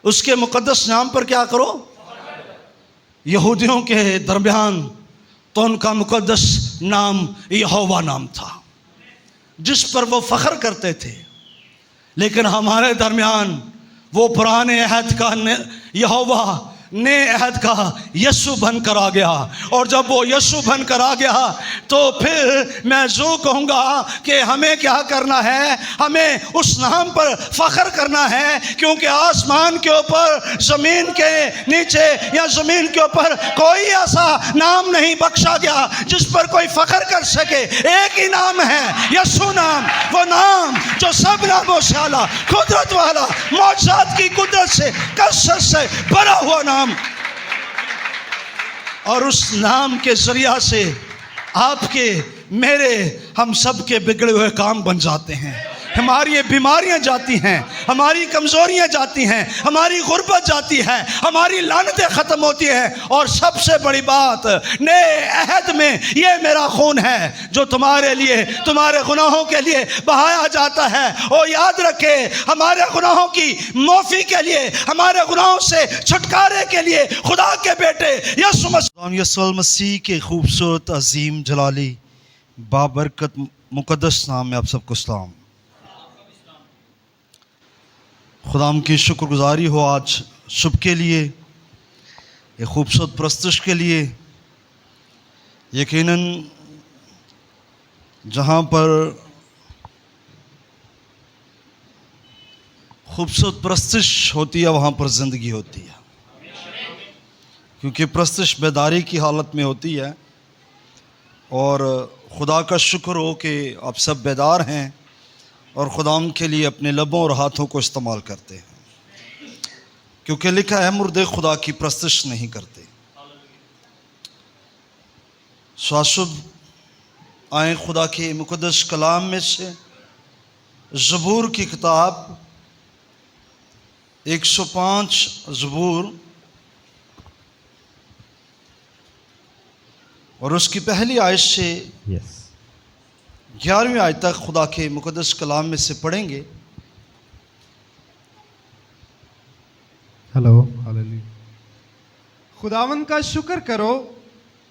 उसके मुकद्दस नाम पर क्या करो। यहूदियों के दरमियान तो उनका मुकद्दस नाम यहोवा नाम था, जिस पर वो फख्र करते थे। लेकिन हमारे दरमियान वो पुराने अहद का यहोवा नए अहद का यीशु बनकर आ गया। और जब वो यीशु बनकर आ गया तो फिर मैं जो कहूँगा कि हमें क्या करना है, हमें उस नाम पर फख्र करना है, क्योंकि आसमान के ऊपर, ज़मीन के नीचे या ज़मीन के ऊपर कोई ऐसा नाम नहीं बख्शा गया जिस पर कोई फख्र कर सके। एक ही नाम है, यीशु नाम, वो नाम जो सब नामों से आला, कुदरत वाला, मौजूद की कुदरत से, कसरत से भरा हुआ नाम। और उस नाम के जरिया से आपके, मेरे, हम सब के बिगड़े हुए काम बन जाते हैं। हमारी बीमारियां जाती हैं, हमारी कमजोरियां जाती हैं, हमारी गुर्बत जाती है, हमारी लानतें खत्म होती हैं। और सबसे बड़ी बात, नए अहद में ये मेरा खून है जो तुम्हारे लिए, तुम्हारे गुनाहों के लिए बहाया जाता है। और याद रखे, हमारे गुनाहों की माफी के लिए, हमारे गुनाहों से छुटकारे के लिए खुदा के बेटे यीशु मसीह के खूबसूरत, अजीम, जलाली, बाबरकत, मुकद्दस नाम में आप सबको सलाम। खुदाम की शुक्रगुजारी हो आज सुबह के लिए, ये खूबसूरत प्रस्तुश के लिए। यकीनन जहाँ पर खूबसूरत प्रस्तुश होती है वहाँ पर ज़िंदगी होती है, क्योंकि प्रस्तुश बेदारी की हालत में होती है। और खुदा का शुक्र हो कि आप सब बेदार हैं और खुदाम के लिए अपने लबों और हाथों को इस्तेमाल करते हैं, क्योंकि लिखा है मुर्दे खुदा की प्रस्तुश नहीं करते। स्वाशुभ आए खुदा के मुकद्दस कलाम में से ज़बूर की किताब 105 ज़बूर और उसकी पहली आयत से 11वीं आयत तक खुदा के मुकद्दस कलाम में से पढ़ेंगे। Hello, hallelujah. खुदावन का शुक्र करो,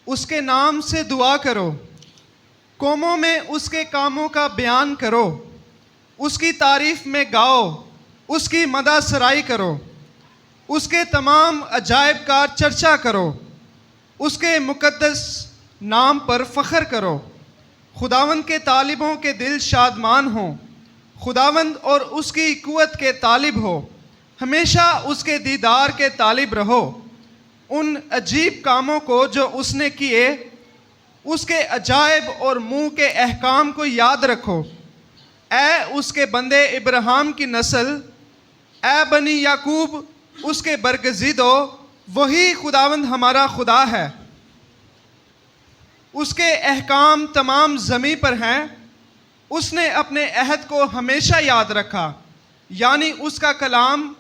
उसके नाम से दुआ करो, कौमों में उसके कामों का बयान करो, उसकी तारीफ में गाओ, उसकी मदा सराई करो, उसके तमाम अजायब का चर्चा करो, उसके मुकद्दस नाम पर फख्र करो। खुदावंद के तालिबों के दिल शादमान हो, खुदावंद और उसकी कुव्वत के तालिब हो, हमेशा उसके दीदार के तालिब रहो। उन अजीब कामों को जो उसने किए, उसके अजायब और मुँह के अहकाम को याद रखो। ए उसके बंदे इब्राहिम की नस्ल, ए बनी याकूब उसके बरगज़ीदो, वही खुदावंद हमारा खुदा है। उसके अहकाम तमाम ज़मीं पर हैं, उसने अपने अहद को हमेशा याद रखा, यानी उसका कलाम,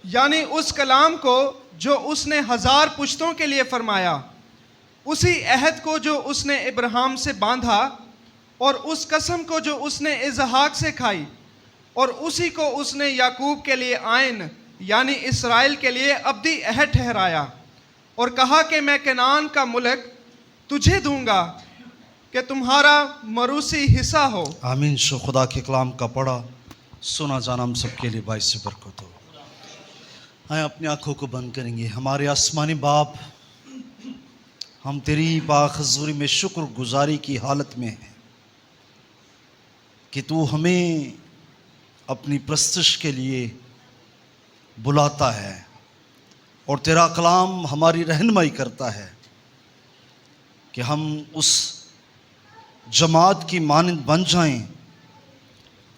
यानी उस कलाम को जो उसने 1000 पुश्तों के लिए फरमाया, उसी अहद को जो उसने इब्राहिम से बांधा, और उस कसम को जो उसने इसहाक से खाई, और उसी को उसने याकूब के लिए आयन यानी इसराइल के लिए अब्दी अहद ठहराया, और कहा कि मैं कनान का मुल्क तुझे दूंगा कि तुम्हारा मरूसी हिस्सा हो। आमीन। सो खुदा के कलाम का पढ़ा सुना जाना हम सबके लिए बाइस से बरकत हो। आए अपनी आंखों को बंद करेंगे। हमारे आसमानी बाप, हम तेरी बाखजूरी में शुक्र गुजारी की हालत में हैं कि तू हमें अपनी प्रस्तुश के लिए बुलाता है और तेरा कलाम हमारी रहनुमाई करता है कि हम उस जमात की मानंद बन जाएं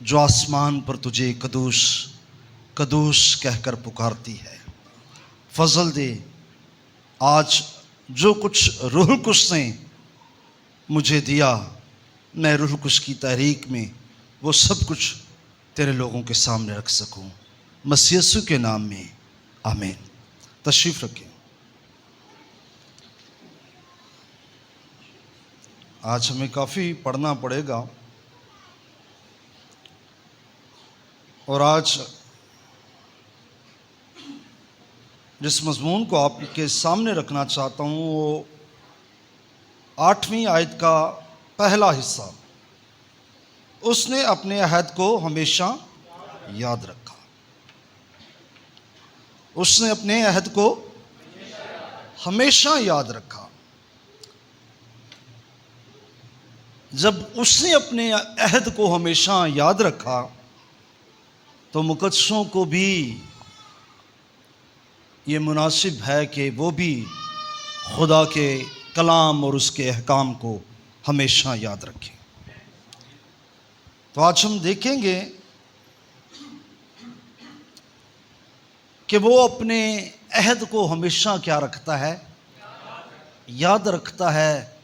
जो आसमान पर तुझे कदूस कदूस कहकर पुकारती है। फजल दे, आज जो कुछ रूह कुश ने मुझे दिया, मैं रूह कुश की तहरीक में वो सब कुछ तेरे लोगों के सामने रख सकूं। मसीह यीशु के नाम में आमीन। तशरीफ़ रखें। आज हमें काफ़ी पढ़ना पड़ेगा और आज जिस मजमून को आपके सामने रखना चाहता हूँ वो 8वीं आयत का पहला हिस्सा। उसने अपने अहद को हमेशा याद रखा। उसने अपने अहद को हमेशा याद रखा। जब उसने अपने अहद को हमेशा याद रखा तो मुकद्दसों को भी ये मुनासिब है कि वो भी खुदा के कलाम और उसके अहकाम को हमेशा याद रखें। तो आज हम देखेंगे कि वो अपने अहद को हमेशा क्या रखता है, याद रखता है।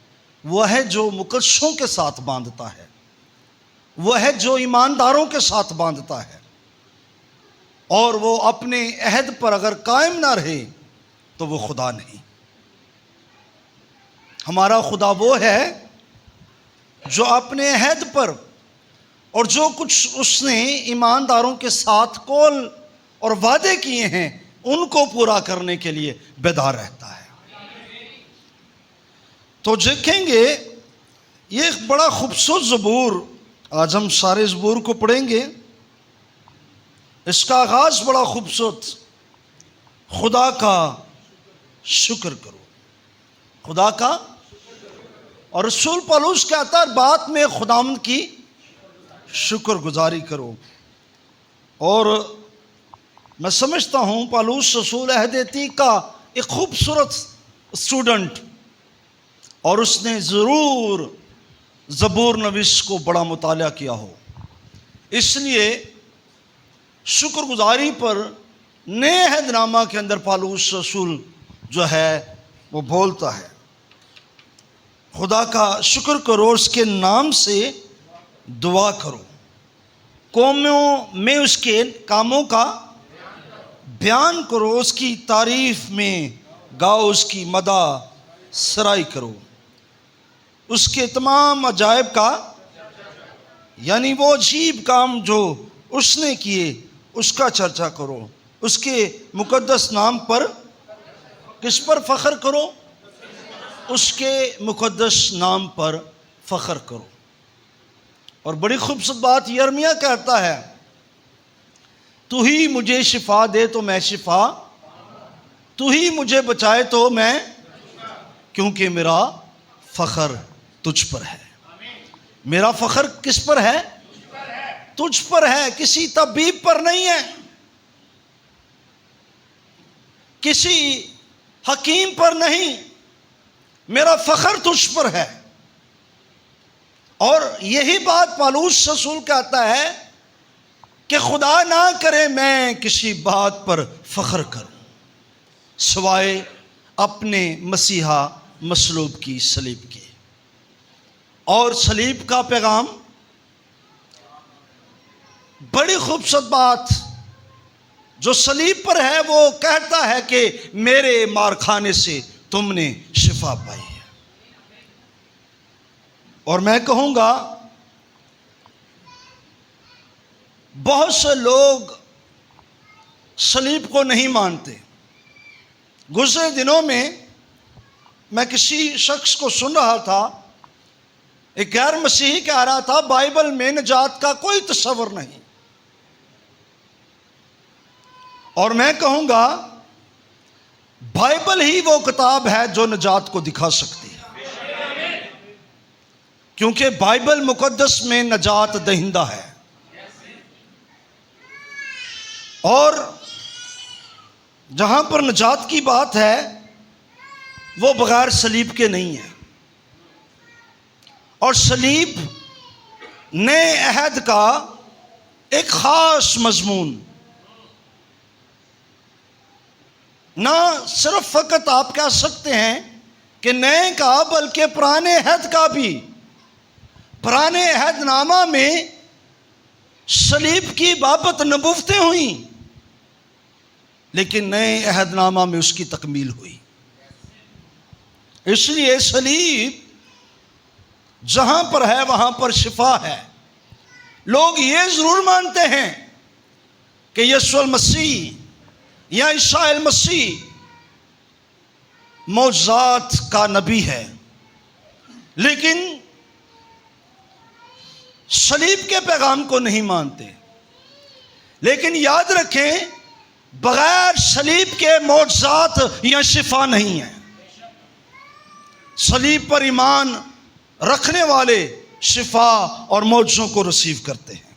वह है जो मुकद्दसों के साथ बांधता है, वह है जो ईमानदारों के साथ बांधता है। और वो अपने अहद पर अगर कायम ना रहे तो वो खुदा नहीं। हमारा खुदा वो है जो अपने अहद पर और जो कुछ उसने ईमानदारों के साथ कौल और वादे किए हैं उनको पूरा करने के लिए बेदार रहता है। तो देखेंगे ये एक बड़ा खूबसूरत ज़बूर, आज हम सारे ज़बूर को पढ़ेंगे। इसका आगाज़ बड़ा खूबसूरत, खुदा का शुक्र करो, खुदा का। और रसूल पौलुस कहता है बात में खुदावंद की शुक्रगुजारी करो। और मैं समझता हूँ पौलुस रसूल अहद अतीक का एक खूबसूरत स्टूडेंट, और उसने ज़रूर ज़बूर नवीस को बड़ा मुताला किया हो। इसलिए शुक्रगुजारी पर नए अहदनामा के अंदर पौलुस रसूल जो है वो बोलता है खुदा का शुक्र करो, उसके नाम से दुआ करो, कौमों में उसके कामों का बयान करो, उसकी तारीफ में गाओ, उसकी मदा सराई करो, उसके तमाम अजायब का यानी वो अजीब काम जो उसने किए उसका चर्चा करो, उसके मुकद्दस नाम पर किस पर फ़ख्र करो, उसके मुकद्दस नाम पर फ़ख्र करो। और बड़ी खूबसूरत बात यिर्मयाह कहता है तू ही मुझे शिफा दे तो मैं शिफा, तू ही मुझे बचाए तो मैं, क्योंकि मेरा फ़ख्र तुझ पर है। मेरा फ़ख्र किस पर है? तुझ पर है, किसी तबीब पर नहीं है, किसी हकीम पर नहीं, मेरा फ़ख्र तुझ पर है। और यही बात पौलुस रसूल कहता है कि खुदा ना करे मैं किसी बात पर फ़ख्र करूं सिवाय अपने मसीहा मसलूब की सलीब के। और सलीब का पैगाम, बड़ी खूबसूरत बात जो सलीब पर है, वो कहता है कि मेरे मार खाने से तुमने शिफा पाई है। और मैं कहूँगा बहुत से लोग सलीब को नहीं मानते। गुज़रे दिनों में मैं किसी शख्स को सुन रहा था, एक गैर मसीही कह रहा था बाइबल में निजात का कोई तस्वर नहीं। और मैं कहूँगा बाइबल ही वो किताब है जो निजात को दिखा सकती है, क्योंकि बाइबल मुकद्दस में निजात दहिंदा है। और जहाँ पर निजात की बात है वो बगैर सलीब के नहीं है। और सलीब नए अहद का एक ख़ास मजमून, ना सिर्फ फ़कत आप कह सकते हैं कि नए का, बल्कि पुराने अहद का भी। पुराने अहदनामा में सलीब की बाबत नबूवतें हुई, लेकिन नए अहदनामा में उसकी तकमील हुई। इसलिए सलीब जहां पर है वहां पर शिफा है। लोग ये जरूर मानते हैं कि यीशु मसीह या ईसा मसीह मौजूदात का नबी है, लेकिन सलीब के पैगाम को नहीं मानते। लेकिन याद रखें, बगैर सलीब के मौजूदात या शिफा नहीं है। सलीब पर ईमान रखने वाले शिफा और मौजों को रिसीव करते हैं।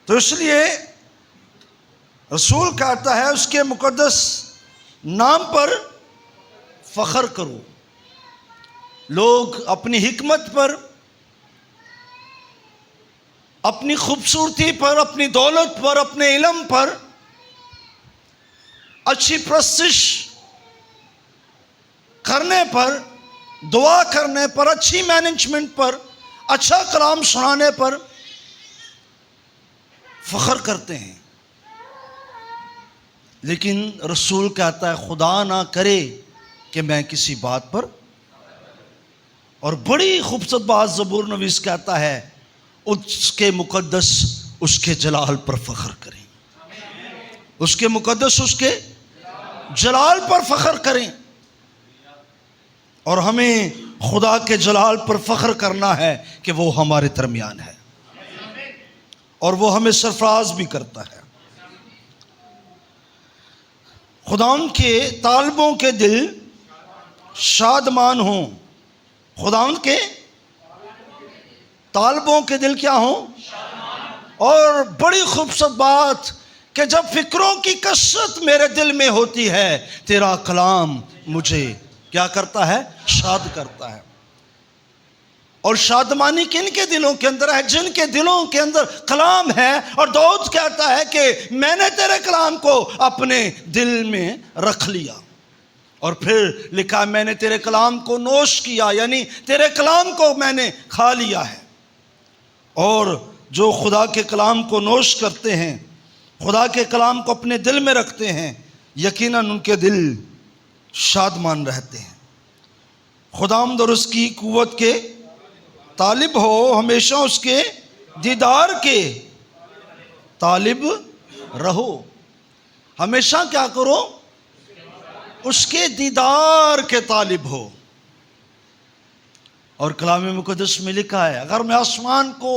तो इसलिए रसूल कहता है उसके मुकद्दस नाम पर फख्र करो। लोग अपनी हिकमत पर, अपनी खूबसूरती पर, अपनी दौलत पर, अपने इल्म पर, अच्छी प्रस्तिश करने पर, दुआ करने पर, अच्छी मैनेजमेंट पर, अच्छा कलाम सुनाने पर फख्र करते हैं। लेकिन रसूल कहता है खुदा ना करे कि मैं किसी बात पर, और बड़ी खूबसूरत बात ज़बूर नवीस कहता है उसके मुकद्दस उसके जलाल पर फख्र करें। उसके मुकद्दस उसके जलाल पर फख्र करें। और हमें खुदा के जलाल पर फख्र करना है कि वो हमारे दरमियान है और वो हमें सरफराज भी करता है। खुदाम के तालिबों के दिल शादमान हों। खुदाम के तालिबों के दिल क्या हों? और बड़ी खूबसूरत बात कि जब फिक्रों की कसरत मेरे दिल में होती है, तेरा कलाम मुझे क्या करता है? शाद करता है। और शादमानी किन के दिलों के अंदर है? जिनके दिलों के अंदर कलाम है। और दाऊद कहता है कि मैंने तेरे कलाम को अपने दिल में रख लिया। और फिर लिखा मैंने तेरे कलाम को नोश किया, यानी तेरे कलाम को मैंने खा लिया है। और जो खुदा के कलाम को नोश करते हैं, खुदा के कलाम को अपने दिल में रखते हैं, यकीनन उनके दिल शादमान रहते हैं। खुदावंद और उसकी कुव्वत के तालिब हो, हमेशा उसके दीदार के तालिब रहो। हमेशा क्या करो? उसके दीदार के तालिब हो। और कलाम मुकद्दस में लिखा है अगर मैं आसमान को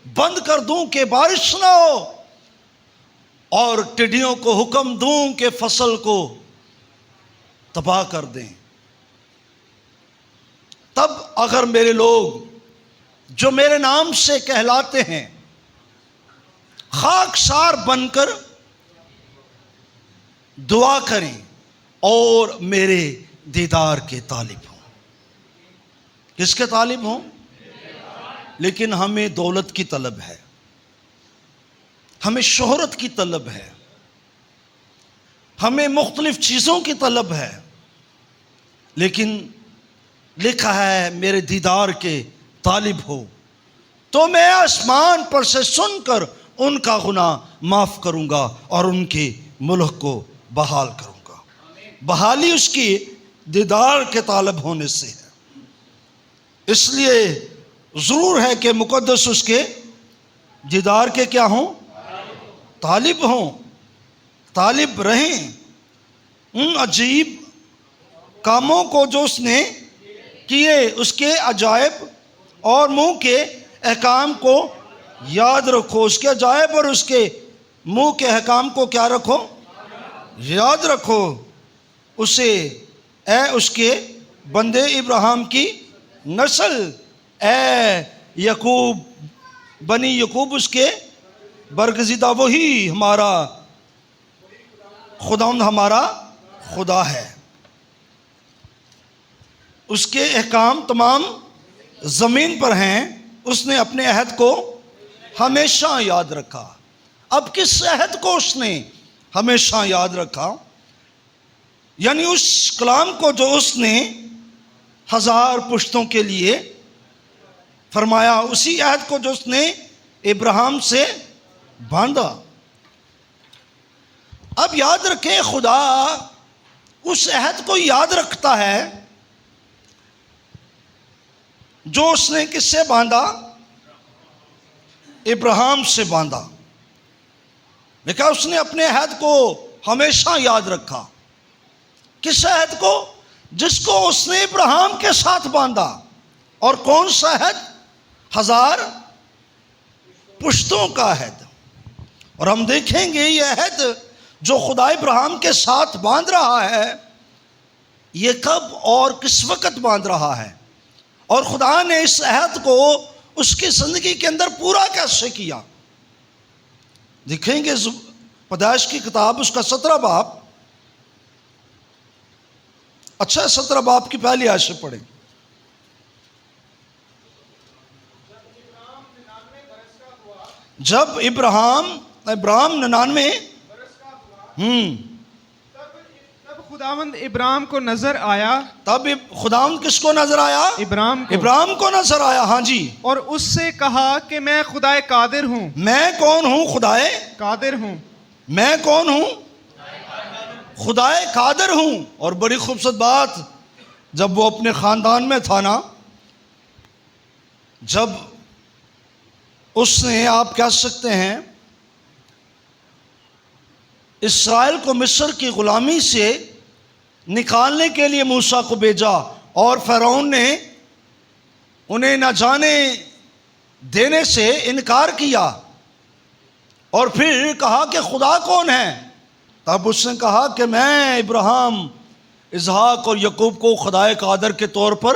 बंद कर दूं कि बारिश ना हो, और टिड्डियों को हुक्म दूं कि फसल को तबाह कर दें, तब अगर मेरे लोग जो मेरे नाम से कहलाते हैं खाकसार बनकर दुआ करें और मेरे दीदार के तालिब हों। किसके तालिब हों? लेकिन हमें दौलत की तलब है, हमें शोहरत की तलब है, हमें मुख्तलिफ चीज़ों की तलब है। लेकिन लिखा है मेरे दीदार के तालिब हो तो मैं आसमान पर से सुनकर उनका गुनाह माफ़ करूंगा और उनके मुल्क को बहाल करूंगा। बहाली उसकी दीदार के तालिब होने से है। इसलिए ज़रूर है कि मुकद्दस उसके दीदार के क्या हों? तालिब हों, तालिब रहें। उन अजीब कामों को जो उसने किए, उसके अजायब और मुंह के अहकाम को याद रखो। उसके अजायब और उसके मुंह के अहकाम को क्या रखो? याद रखो। उसे ए उसके बंदे इब्राहिम की नस्ल, ए यकूब बनी यकूब उसके बरगज़ीदा, वही हमारा खुदावंद हमारा खुदा है। उसके अहकाम तमाम ज़मीन पर हैं। उसने अपने अहद को हमेशा याद रखा। अब किस अहद को उसने हमेशा याद रखा? यानी उस कलाम को जो उसने 1000 पुश्तों के लिए फरमाया, उसी अहद को जो उसने इब्राहिम से बांधा। अब याद रखें, खुदा उस अहद को याद रखता है जो उसने किससे बांधा? इब्राहिम से बांधा। देखा, उसने अपने अहद को हमेशा याद रखा। किस अहद को? जिसको उसने इब्राहिम के साथ बांधा। और कौन सा अहद? 1000 पुश्तों का अहद। और हम देखेंगे ये अहद जो खुदा इब्राहिम के साथ बांध रहा है, ये कब और किस वक्त बांध रहा है, और खुदा ने इस अहद को उसकी जिंदगी के अंदर पूरा कैसे किया। देखेंगे पैदाइश की किताब उसका 17 बाब, अच्छा 17 बाब की पहली आयत से पढ़ें। जब इब्राहिम 99 तब खुदावंद इब्राहिम को नजर आया। तब खुदावंद किसको नजर आया? इब्राहिम को नजर आया। हाँ जी। और उससे कहा कि मैं खुदाए कादिर हूँ। मैं कौन हूँ? खुदाए कादिर हूँ। मैं कौन हूँ? खुदाए कादिर हूँ। और बड़ी खूबसूरत बात, जब वो अपने खानदान में था ना, जब उसने, आप कह सकते हैं, इस्राएल को मिस्र की गुलामी से निकालने के लिए मूसा को भेजा, और फ़िरौन ने उन्हें न जाने देने से इनकार किया, और फिर कहा कि खुदा कौन है? तब उसने कहा कि मैं इब्राहिम, इसहाक और यकूब को खुदाए कादर के तौर पर,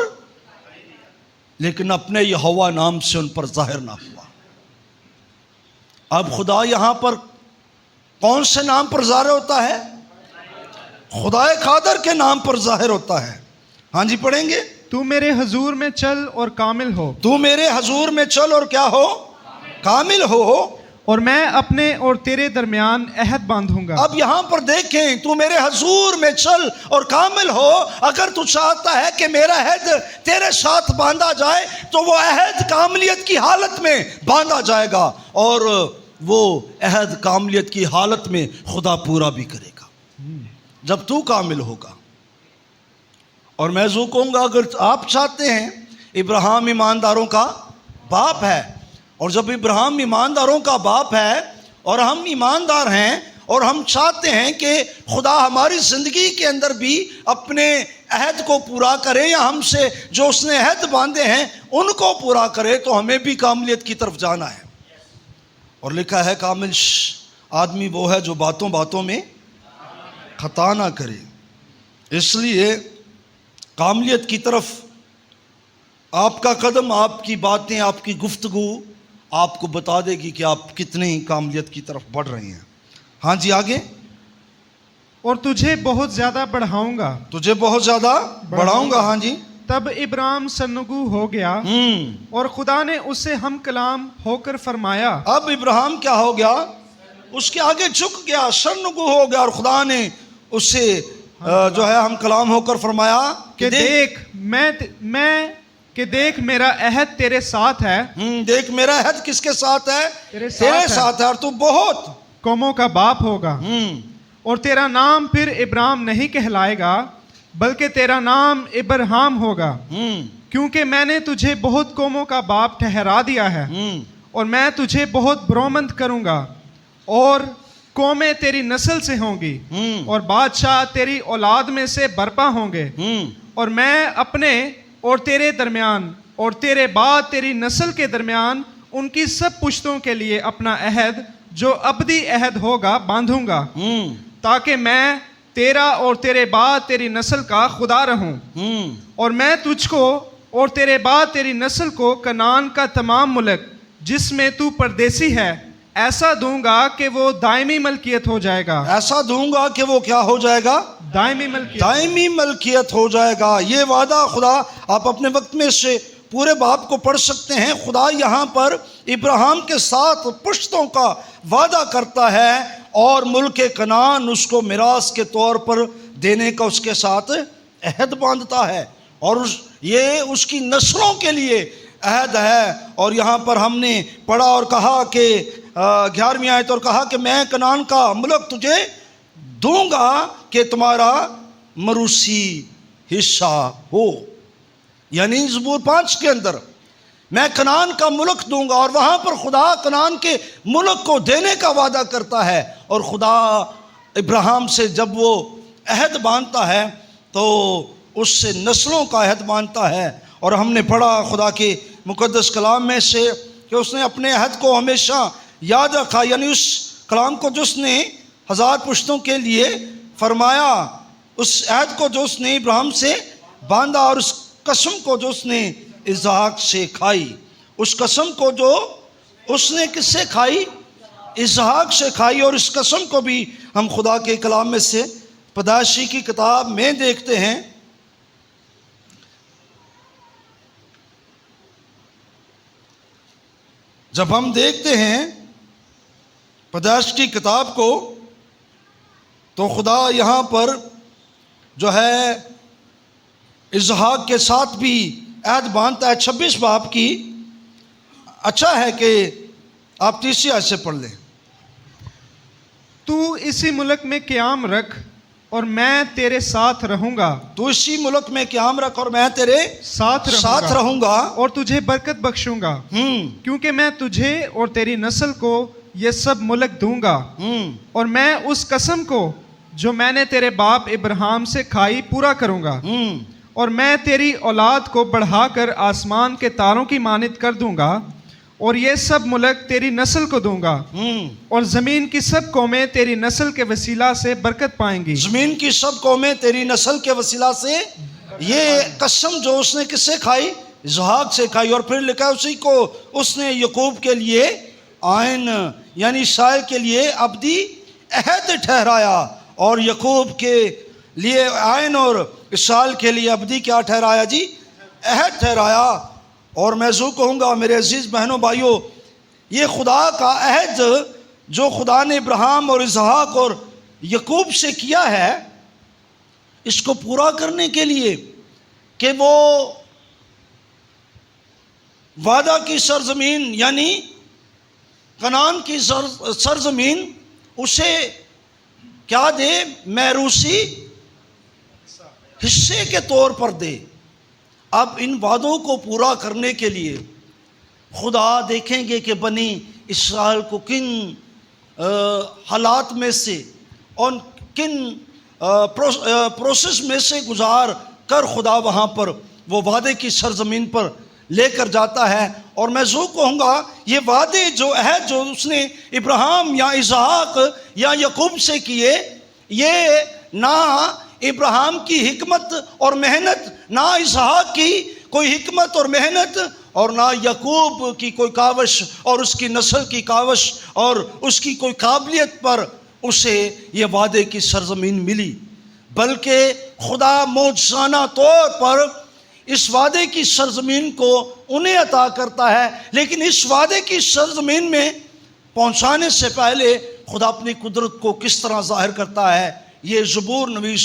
लेकिन अपने यहोवा नाम से उन पर जाहिर ना हुआ। अब खुदा यहां पर कौन से नाम पर जाहिर होता है? खुदाए कादर के नाम पर जाहिर होता है। हाँ जी, पढ़ेंगे। तू मेरे हजूर में चल और कामिल हो। तू मेरे हजूर में चल और क्या हो? कामिल हो। और मैं अपने और तेरे दरमियान अहद बांधूंगा। अब यहां पर देखें, तू मेरे हजूर में चल और कामिल हो। अगर तू चाहता है कि मेरा अहद तेरे साथ बांधा जाए, तो वो अहद कामिलियत की हालत में बांधा जाएगा, और वो अहद कामिलियत की हालत में खुदा पूरा भी करेगा जब तू कामिल होगा। और मैं जो कहूँगा, अगर आप चाहते हैं, इब्राहिम ईमानदारों का बाप है, और जब इब्राहिम ईमानदारों का बाप है और हम ईमानदार हैं, और हम चाहते हैं कि खुदा हमारी ज़िंदगी के अंदर भी अपने अहद को पूरा करे, या हमसे जो उसने अहद बांधे हैं उनको पूरा करे, तो हमें भी कामिलियत की तरफ जाना है। और लिखा है, कामिल आदमी वो है जो बातों बातों में खता ना करे। इसलिए कामिलियत की तरफ आपका कदम, आपकी बातें, आपकी गुफ्तगू आपको बता देगी कि आप कितनी कामिलियत की तरफ बढ़ रहे हैं। हाँ जी, आगे। और तुझे बहुत ज्यादा बढ़ाऊंगा। तुझे बहुत ज्यादा बढ़ाऊंगा। हाँ जी। तब इब्राहिम सरनगू हो गया, और खुदा ने उससे हम कलाम होकर फरमाया। अब इब्राहिम क्या हो गया? उसके आगे झुक गया, सरनगू हो गया, और खुदा ने उससे जो है हम कलाम होकर फरमाया कि देख मेरा अहद तेरे साथ है। देख मेरा अहद किसके साथ है? तेरे साथ है, और तू बहुत कौमों का बाप होगा। और तेरा नाम फिर इब्राहिम नहीं कहलाएगा, बल्कि तेरा नाम इब्राहिम होगा, क्योंकि मैंने तुझे बहुत कौमों का बाप ठहरा दिया है। और मैं तुझे बहुत बरोमंद करूंगा, और कौमें तेरी नस्ल से होंगी, और बादशाह तेरी औलाद में से बर्पा होंगे। और मैं अपने और तेरे दरमियान और तेरे बाद तेरी नस्ल के दरमियान उनकी सब पुश्तों के लिए अपना अहद, जो अबदी अहद होगा, बांधूंगा, ताकि मैं तेरा और तेरे बाद तेरी नस्ल का खुदा रहूं। और मैं तुझको और तेरे बाद तेरी नस्ल को कनान का तमाम मुल्क जिसमें तू परदेसी है ऐसा दूंगा कि वो दायमी मलकियत हो जाएगा। ऐसा दूंगा कि वो क्या हो जाएगा? दायमी मलकियत। दायमी मलकियत हो जाएगा। ये वादा खुदा, आप अपने वक्त में से पूरे बाप को पढ़ सकते हैं। खुदा यहाँ पर इब्राहिम के साथ पुश्तों का वादा करता है, और मुल्क कनान उसको मिरास के तौर पर देने का उसके साथ अहद बांधता है, और ये उसकी नस्लों के लिए अहद है। और यहाँ पर हमने पढ़ा और कहा कि 11वीं आयत, और कहा कि मैं कनान का मुल्क तुझे दूंगा कि तुम्हारा मरूसी हिस्सा हो। यानी ज़बूर 5 के अंदर मैं कनान का मुल्क दूंगा, और वहाँ पर खुदा कनान के मुल्क को देने का वादा करता है। और खुदा इब्राहिम से जब वो अहद बांधता है तो उससे नस्लों का अहद बांधता है। और हमने पढ़ा खुदा के मुकद्दस कलाम में से कि उसने अपने अहद को हमेशा याद रखा, यानी उस कलाम को जो उसने 1000 पुश्तों के लिए फरमाया, उस अहद को जो उसने इब्राहिम से बांधा और उस कसम को जो उसने इसहाक से खाई, उस कसम को जो उसने किससे खाई? इसहाक से खाई। और इस कसम को भी हम खुदा के कलाम में से पैदाइशी की किताब में देखते हैं। जब हम देखते हैं पैदाइश की किताब को तो खुदा यहाँ पर जो है इसहाक के साथ भी अहद बांधता है। 26 बाब की, अच्छा है कि आप 30 आयत से पढ़ लें। तू इसी मुल्क में क़याम रख और मैं तेरे साथ रहूंगा। तू इसी मुल्क में क़याम रख और मैं तेरे साथ रहूंगा और तुझे बरकत बख्शूंगा, क्योंकि मैं तुझे और तेरी नस्ल को ये सब मुल्क दूंगा। और मैं उस कसम को जो मैंने तेरे बाप इब्राहिम से खाई पूरा करूंगा। और मैं तेरी औलाद को बढ़ाकर आसमान के तारों की मानित कर दूंगा और ये सब मुल्क तेरी नस्ल को दूंगा। और जमीन की सब कौमें तेरी नस्ल के वसीला से बरकत पाएंगी। जमीन की सब कौमें तेरी नस्ल के वसीला से, ये कसम जो उसने किससे खाई? इसहाक से खाई। और फिर लिखा उसी को उसने याकूब के लिए आयन यानी इस्राएल के लिए अब्दी अहद ठहराया। और याकूब के लिए आयन और इस्राएल के लिए अब्दी क्या ठहराया जी? अहद ठहराया। और मैं जो कहूँगा मेरे अजीज़ बहनों भाइयों, ये खुदा का अहद जो खुदा ने इब्राहिम और इसहाक और याकूब से किया है, इसको पूरा करने के लिए कि वो वादा की सरजमीन यानी कनान की सरजमीन उसे क्या दे? मैरूसी हिस्से के तौर पर दे। अब इन वादों को पूरा करने के लिए खुदा देखेंगे कि बनी इस्राएल को किन हालात में से और किन प्रोसेस में से गुजार कर खुदा वहाँ पर वो वादे की सरजमीन पर लेकर जाता है। और मैं जो कहूँगा ये वादे जो है जो उसने इब्राहिम या इसहाक या याकूब से किए, ये ना इब्राहिम की हिकमत और मेहनत, ना इसहाक की कोई हिकमत और मेहनत, और ना याकूब की कोई कावश और उसकी नस्ल की कावश और उसकी कोई काबिलियत पर उसे ये वादे की सरजमीन मिली, बल्कि खुदा मौजज़ाना तौर पर इस वादे की सरजमीन को उन्हें अता करता है। लेकिन इस वादे की सरजमीन में पहुंचाने से पहले खुदा अपनी कुदरत को किस तरह जाहिर करता है, ये ज़बूर नवीस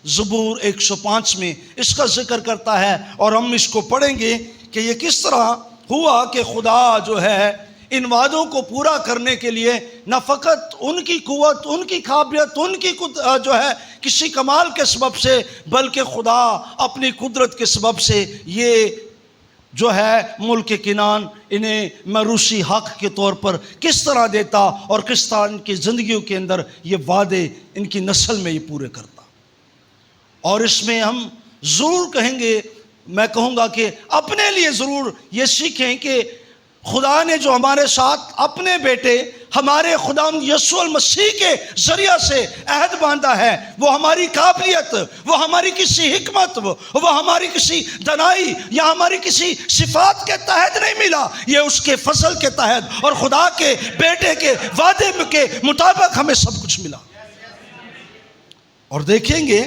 ज़बूर 105 में इसका जिक्र करता है। और हम इसको पढ़ेंगे कि ये किस तरह हुआ कि खुदा जो है इन वादों को पूरा करने के लिए न फ़कत उनकी कुव्वत, उनकी काबिलियत, उनकी जो है किसी कमाल के सबब से, बल्कि खुदा अपनी कुदरत के सबब से ये जो है मुल्क किनान इन्हें मरूसी हक के तौर पर किस तरह देता और किस तरह इनकी ज़िंदगियों के अंदर ये वादे इनकी नस्ल में ये पूरे करता। और इसमें हम ज़रूर कहेंगे, मैं कहूँगा कि अपने लिए ज़रूर ये सीखें कि खुदा ने जो हमारे साथ अपने बेटे हमारे खुदा यीशु मसीह के ज़रिया से अहद बांधा है, वो हमारी काबिलियत, वो हमारी किसी हिकमत, वो हमारी किसी दनाई या हमारी किसी सिफात के तहत नहीं मिला, ये उसके फजल के तहत और खुदा के बेटे के वादे के मुताबिक हमें सब कुछ मिला। और देखेंगे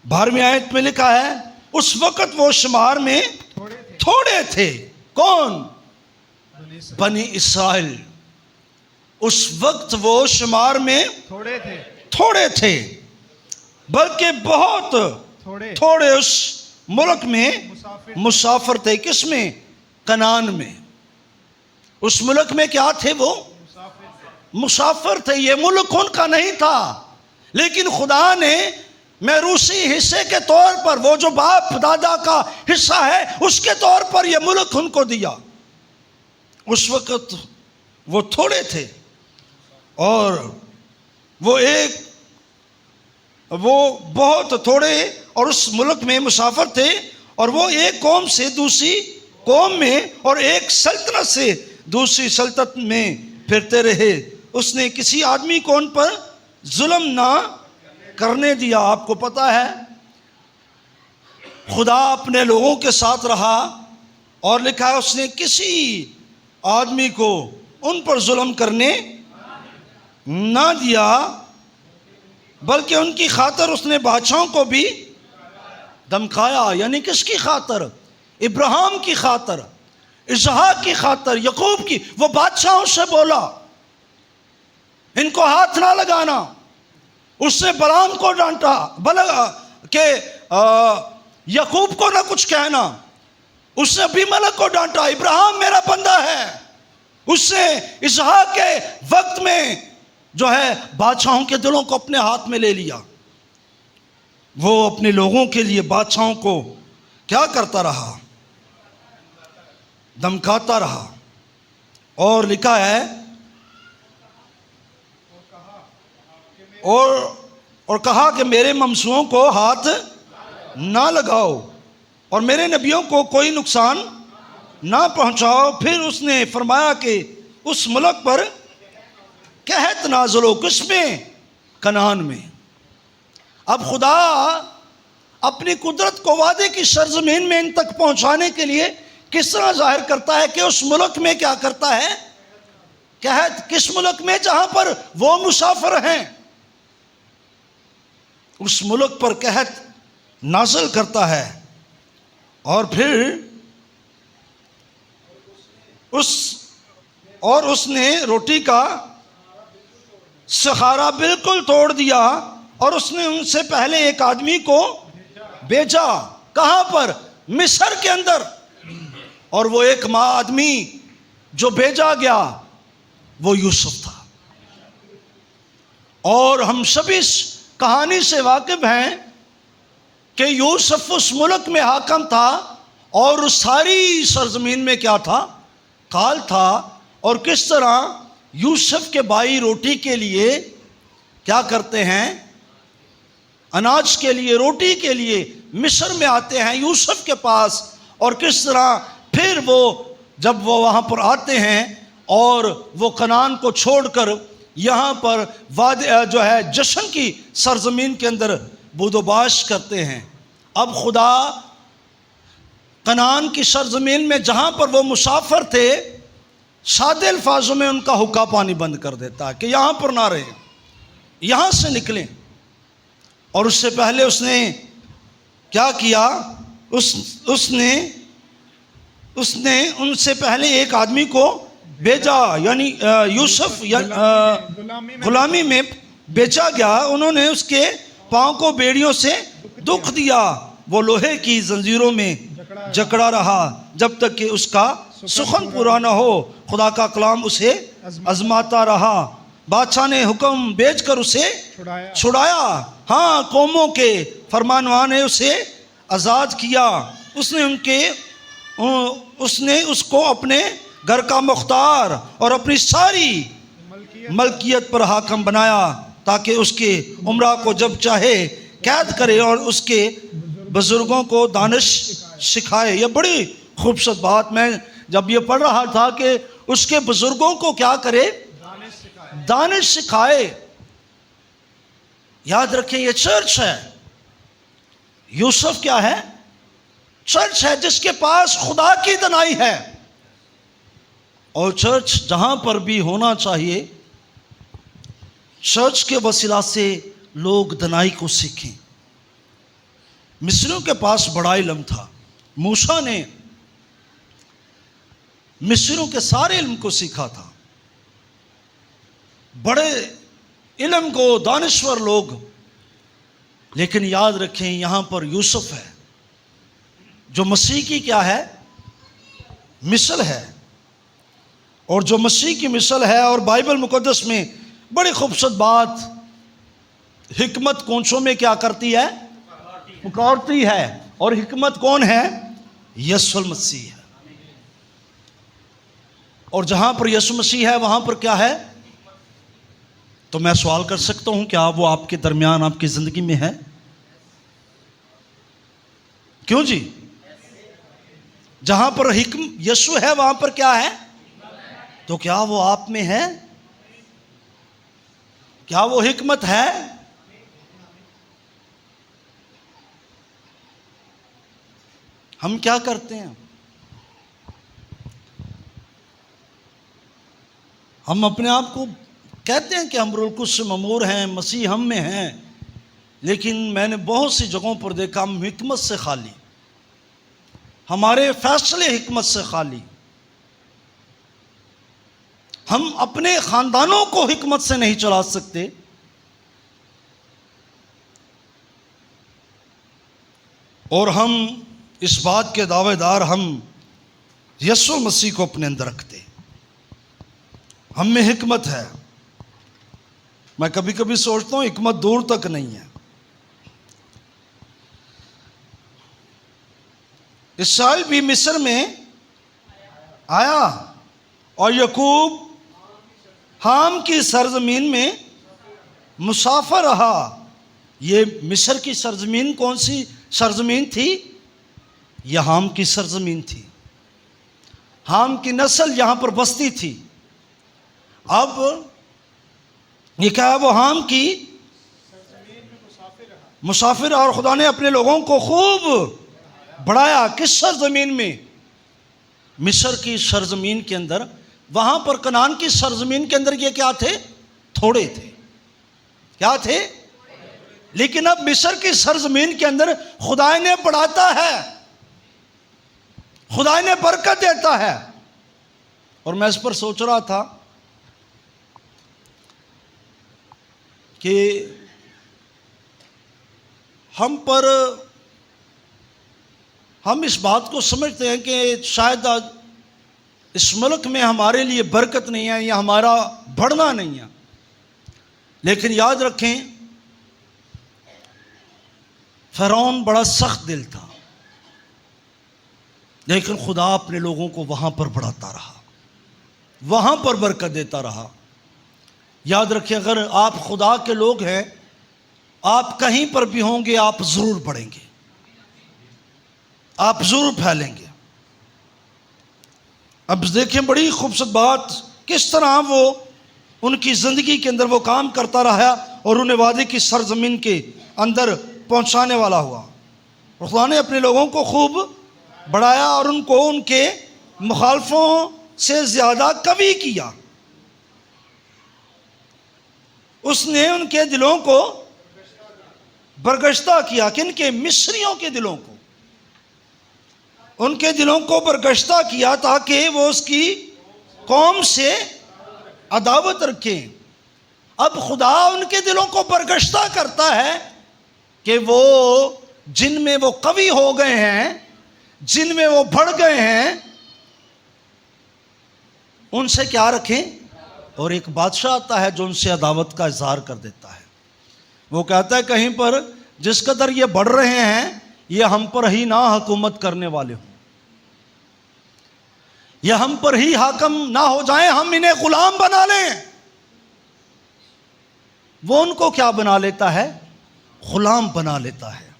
12वीं आयत में लिखा है, उस वक़्त वो शुमार में थोड़े थे। कौन? बनी इस्राएल। उस वक्त वो शुमार में थोड़े थे, बल्कि बहुत थोड़े उस मुल्क में मुसाफिर थे। किसमें? कनान में। उस मुल्क में क्या थे? वो मुसाफिर थे। ये मुल्क उनका नहीं था, लेकिन खुदा ने मैरूसी हिस्से के तौर पर, वो जो बाप दादा का हिस्सा है उसके तौर पर यह मुल्क उनको दिया। उस वक़्त वो थोड़े थे और वो बहुत थोड़े और उस मुल्क में मुसाफिर थे, और वो एक कौम से दूसरी कौम में और एक सल्तनत से दूसरी सल्तनत में फिरते रहे। उसने किसी आदमी को उन पर जुल्म ना करने दिया। आपको पता है खुदा अपने लोगों के साथ रहा, और लिखा है उसने किसी आदमी को उन पर जुल्म करने ना दिया, बल्कि उनकी खातर उसने बादशाहों को भी धमकाया। यानी किसकी खातर? इब्राहिम की खातर, इसहाक की खातर, याकूब की। वो बादशाहों से बोला इनको हाथ ना लगाना। उसने बलाम को डांटा के याकूब को ना कुछ कहना। उसने अबीमेलेक को डांटा, इब्राहिम मेरा बंदा है। उसने इसहाक के वक्त में जो है बादशाहों के दिलों को अपने हाथ में ले लिया। वो अपने लोगों के लिए बादशाहों को क्या करता रहा? धमकाता रहा। और लिखा है और कहा कि मेरे ममसूओं को हाथ ना लगाओ और मेरे नबियों को कोई नुकसान ना पहुंचाओ। फिर उसने फरमाया कि उस मुल्क पर कहत नाज़िल हो। किसमें? कनान में। अब खुदा अपनी कुदरत को वादे की सरजमीन में इन तक पहुंचाने के लिए किस तरह जाहिर करता है कि उस मुल्क में क्या करता है? कहत। किस मुल्क में? जहां पर वो मुसाफिर हैं, उस मुल्क पर कहत नाज़िल करता है। और फिर उसने रोटी का सहारा बिल्कुल तोड़ दिया, और उसने उनसे पहले एक आदमी को भेजा। कहां पर? मिस्र के अंदर। और वो एक आदमी जो भेजा गया वो यूसुफ था। और हम सभी इस कहानी से वाकिफ हैं कि यूसुफ उस मुल्क में हाकम था, और उस सारी सरजमीन में क्या था? काल था। और किस तरह यूसुफ के भाई रोटी के लिए क्या करते हैं? अनाज के लिए, रोटी के लिए मिस्र में आते हैं यूसुफ के पास। और किस तरह फिर वो जब वो वहाँ पर आते हैं और वो कनान को छोड़कर यहाँ पर वादे जो है जश्न की सरजमीन के अंदर बूदोबाश करते हैं। अब खुदा कनान की सरजमीन में जहाँ पर वो मुसाफिर थे, सादे अल्फाजों में उनका हुक्का पानी बंद कर देता है कि यहाँ पर ना रहें, यहाँ से निकलें। और उससे पहले उसने क्या किया? उसने उनसे पहले एक आदमी को भेजा, यानी यूसुफ गुलामी में बेचा गया। उन्होंने उसके पाँव को बेड़ियों से दुख दिया। वो लोहे की जंजीरों में जकड़ा रहा जब तक कि उसका सुखन पूरा न हो। खुदा का कलाम उसे आजमाता रहा। बादशाह ने हुक्म भेजकर उसे छुड़ाया। हाँ, कौमों के फरमानवा ने उसे आज़ाद किया। उसने उसको अपने घर का मुख्तार और अपनी सारी मलकियत पर हाकम बनाया, ताकि उसके उमरा को जब चाहे कैद करे और उसके बुजुर्गों को दानिश सिखाए। यह बड़ी खूबसूरत बात, मैं जब ये पढ़ रहा था कि उसके बुजुर्गों को क्या करे? दानिश सिखाए। याद रखें, ये चर्च है। यूसुफ क्या है? चर्च है जिसके पास खुदा की दनाई है। और चर्च जहां पर भी होना चाहिए, चर्च के वसीला से लोग दनाई को सीखें। मिस्रियों के पास बड़ा इल्म था। मूसा ने मिस्रियों के सारे इल्म को सीखा था। बड़े इल्म को दानिश्वर लोग। लेकिन याद रखें, यहां पर यूसुफ है जो मसीह की क्या है? मिसल है। और जो मसीह की मिसल है, और बाइबल मुकद्दस में बड़ी खूबसूरत बात हिकमत कोंचों में क्या करती है? पुकारती है। और हिकमत कौन है? यीशु मसीह है। और जहां पर यीशु मसीह है वहां पर क्या है? तो मैं सवाल कर सकता हूं, क्या वो आपके दरमियान आपकी ज़िंदगी में है? क्यों जी? जहां पर यीशु है वहां पर क्या है? तो क्या वो आप में है? क्या वो हिकमत है? हम क्या करते हैं? हम अपने आप को कहते हैं कि हम रूह कुद्स से ममूर हैं, मसीह हम में हैं, लेकिन मैंने बहुत सी जगहों पर देखा हम हिकमत से खाली, हमारे फैसले हिकमत से खाली, हम अपने खानदानों को हिकमत से नहीं चला सकते, और हम इस बात के दावेदार हम यीशु मसीह को अपने अंदर रखते, हम में हिकमत है। मैं कभी कभी सोचता हूं हिकमत दूर तक नहीं है। इसराइल भी मिस्र में आया और याकूब हाम की सरजमीन में मुसाफिर रहा। ये मिस्र की सरजमीन कौन सी सरजमीन थी? यह हाम की सरजमीन थी। हाम की नस्ल यहां पर बसती थी। अब ये क्या है? वो हाम की मुसाफिर, और खुदा ने अपने लोगों को खूब बढ़ाया। किस सरजमीन में? मिस्र की सरजमीन के अंदर। वहां पर कनान की सरजमीन के अंदर ये क्या थे? थोड़े थे। क्या थे? लेकिन अब मिस्र की सरजमीन के अंदर खुदा ने बढ़ाता है, खुदा ने बरकत देता है। और मैं इस पर सोच रहा था कि हम इस बात को समझते हैं कि शायद इस मुल्क में हमारे लिए बरकत नहीं है या हमारा बढ़ना नहीं है, लेकिन याद रखें फ़िरौन बड़ा सख्त दिल था, लेकिन खुदा अपने लोगों को वहां पर बढ़ाता रहा, वहां पर बरकत देता रहा। याद रखिए, अगर आप खुदा के लोग हैं, आप कहीं पर भी होंगे आप जरूर बढ़ेंगे, आप जरूर फैलेंगे। अब देखिए बड़ी खूबसूरत बात, किस तरह वो उनकी ज़िंदगी के अंदर वो काम करता रहा और उन्हें वादे की सरजमीन के अंदर पहुंचाने वाला हुआ। और खुदा ने अपने लोगों को खूब बढ़ाया और उनको उनके मुखालफों से ज़्यादा कवी किया। उसने उनके दिलों को बरगश्ता किया। किनके? मिस्रियों के दिलों को, उनके दिलों को बरगश्ता किया ताकि वो उसकी कौम से अदावत रखें। अब खुदा उनके दिलों को बरगश्ता करता है कि वो जिनमें वो कवि हो गए हैं, जिनमें वो बढ़ गए हैं, उनसे क्या रखें। और एक बादशाह आता है जो उनसे अदावत का इजहार कर देता है। वो कहता है कहीं पर जिस कदर ये बढ़ रहे हैं, ये हम पर ही ना हुकूमत करने वाले हों, ये हम पर ही हाकम ना हो जाएं, हम इन्हें गुलाम बना लें। वो उनको क्या बना लेता है? गुलाम बना लेता है।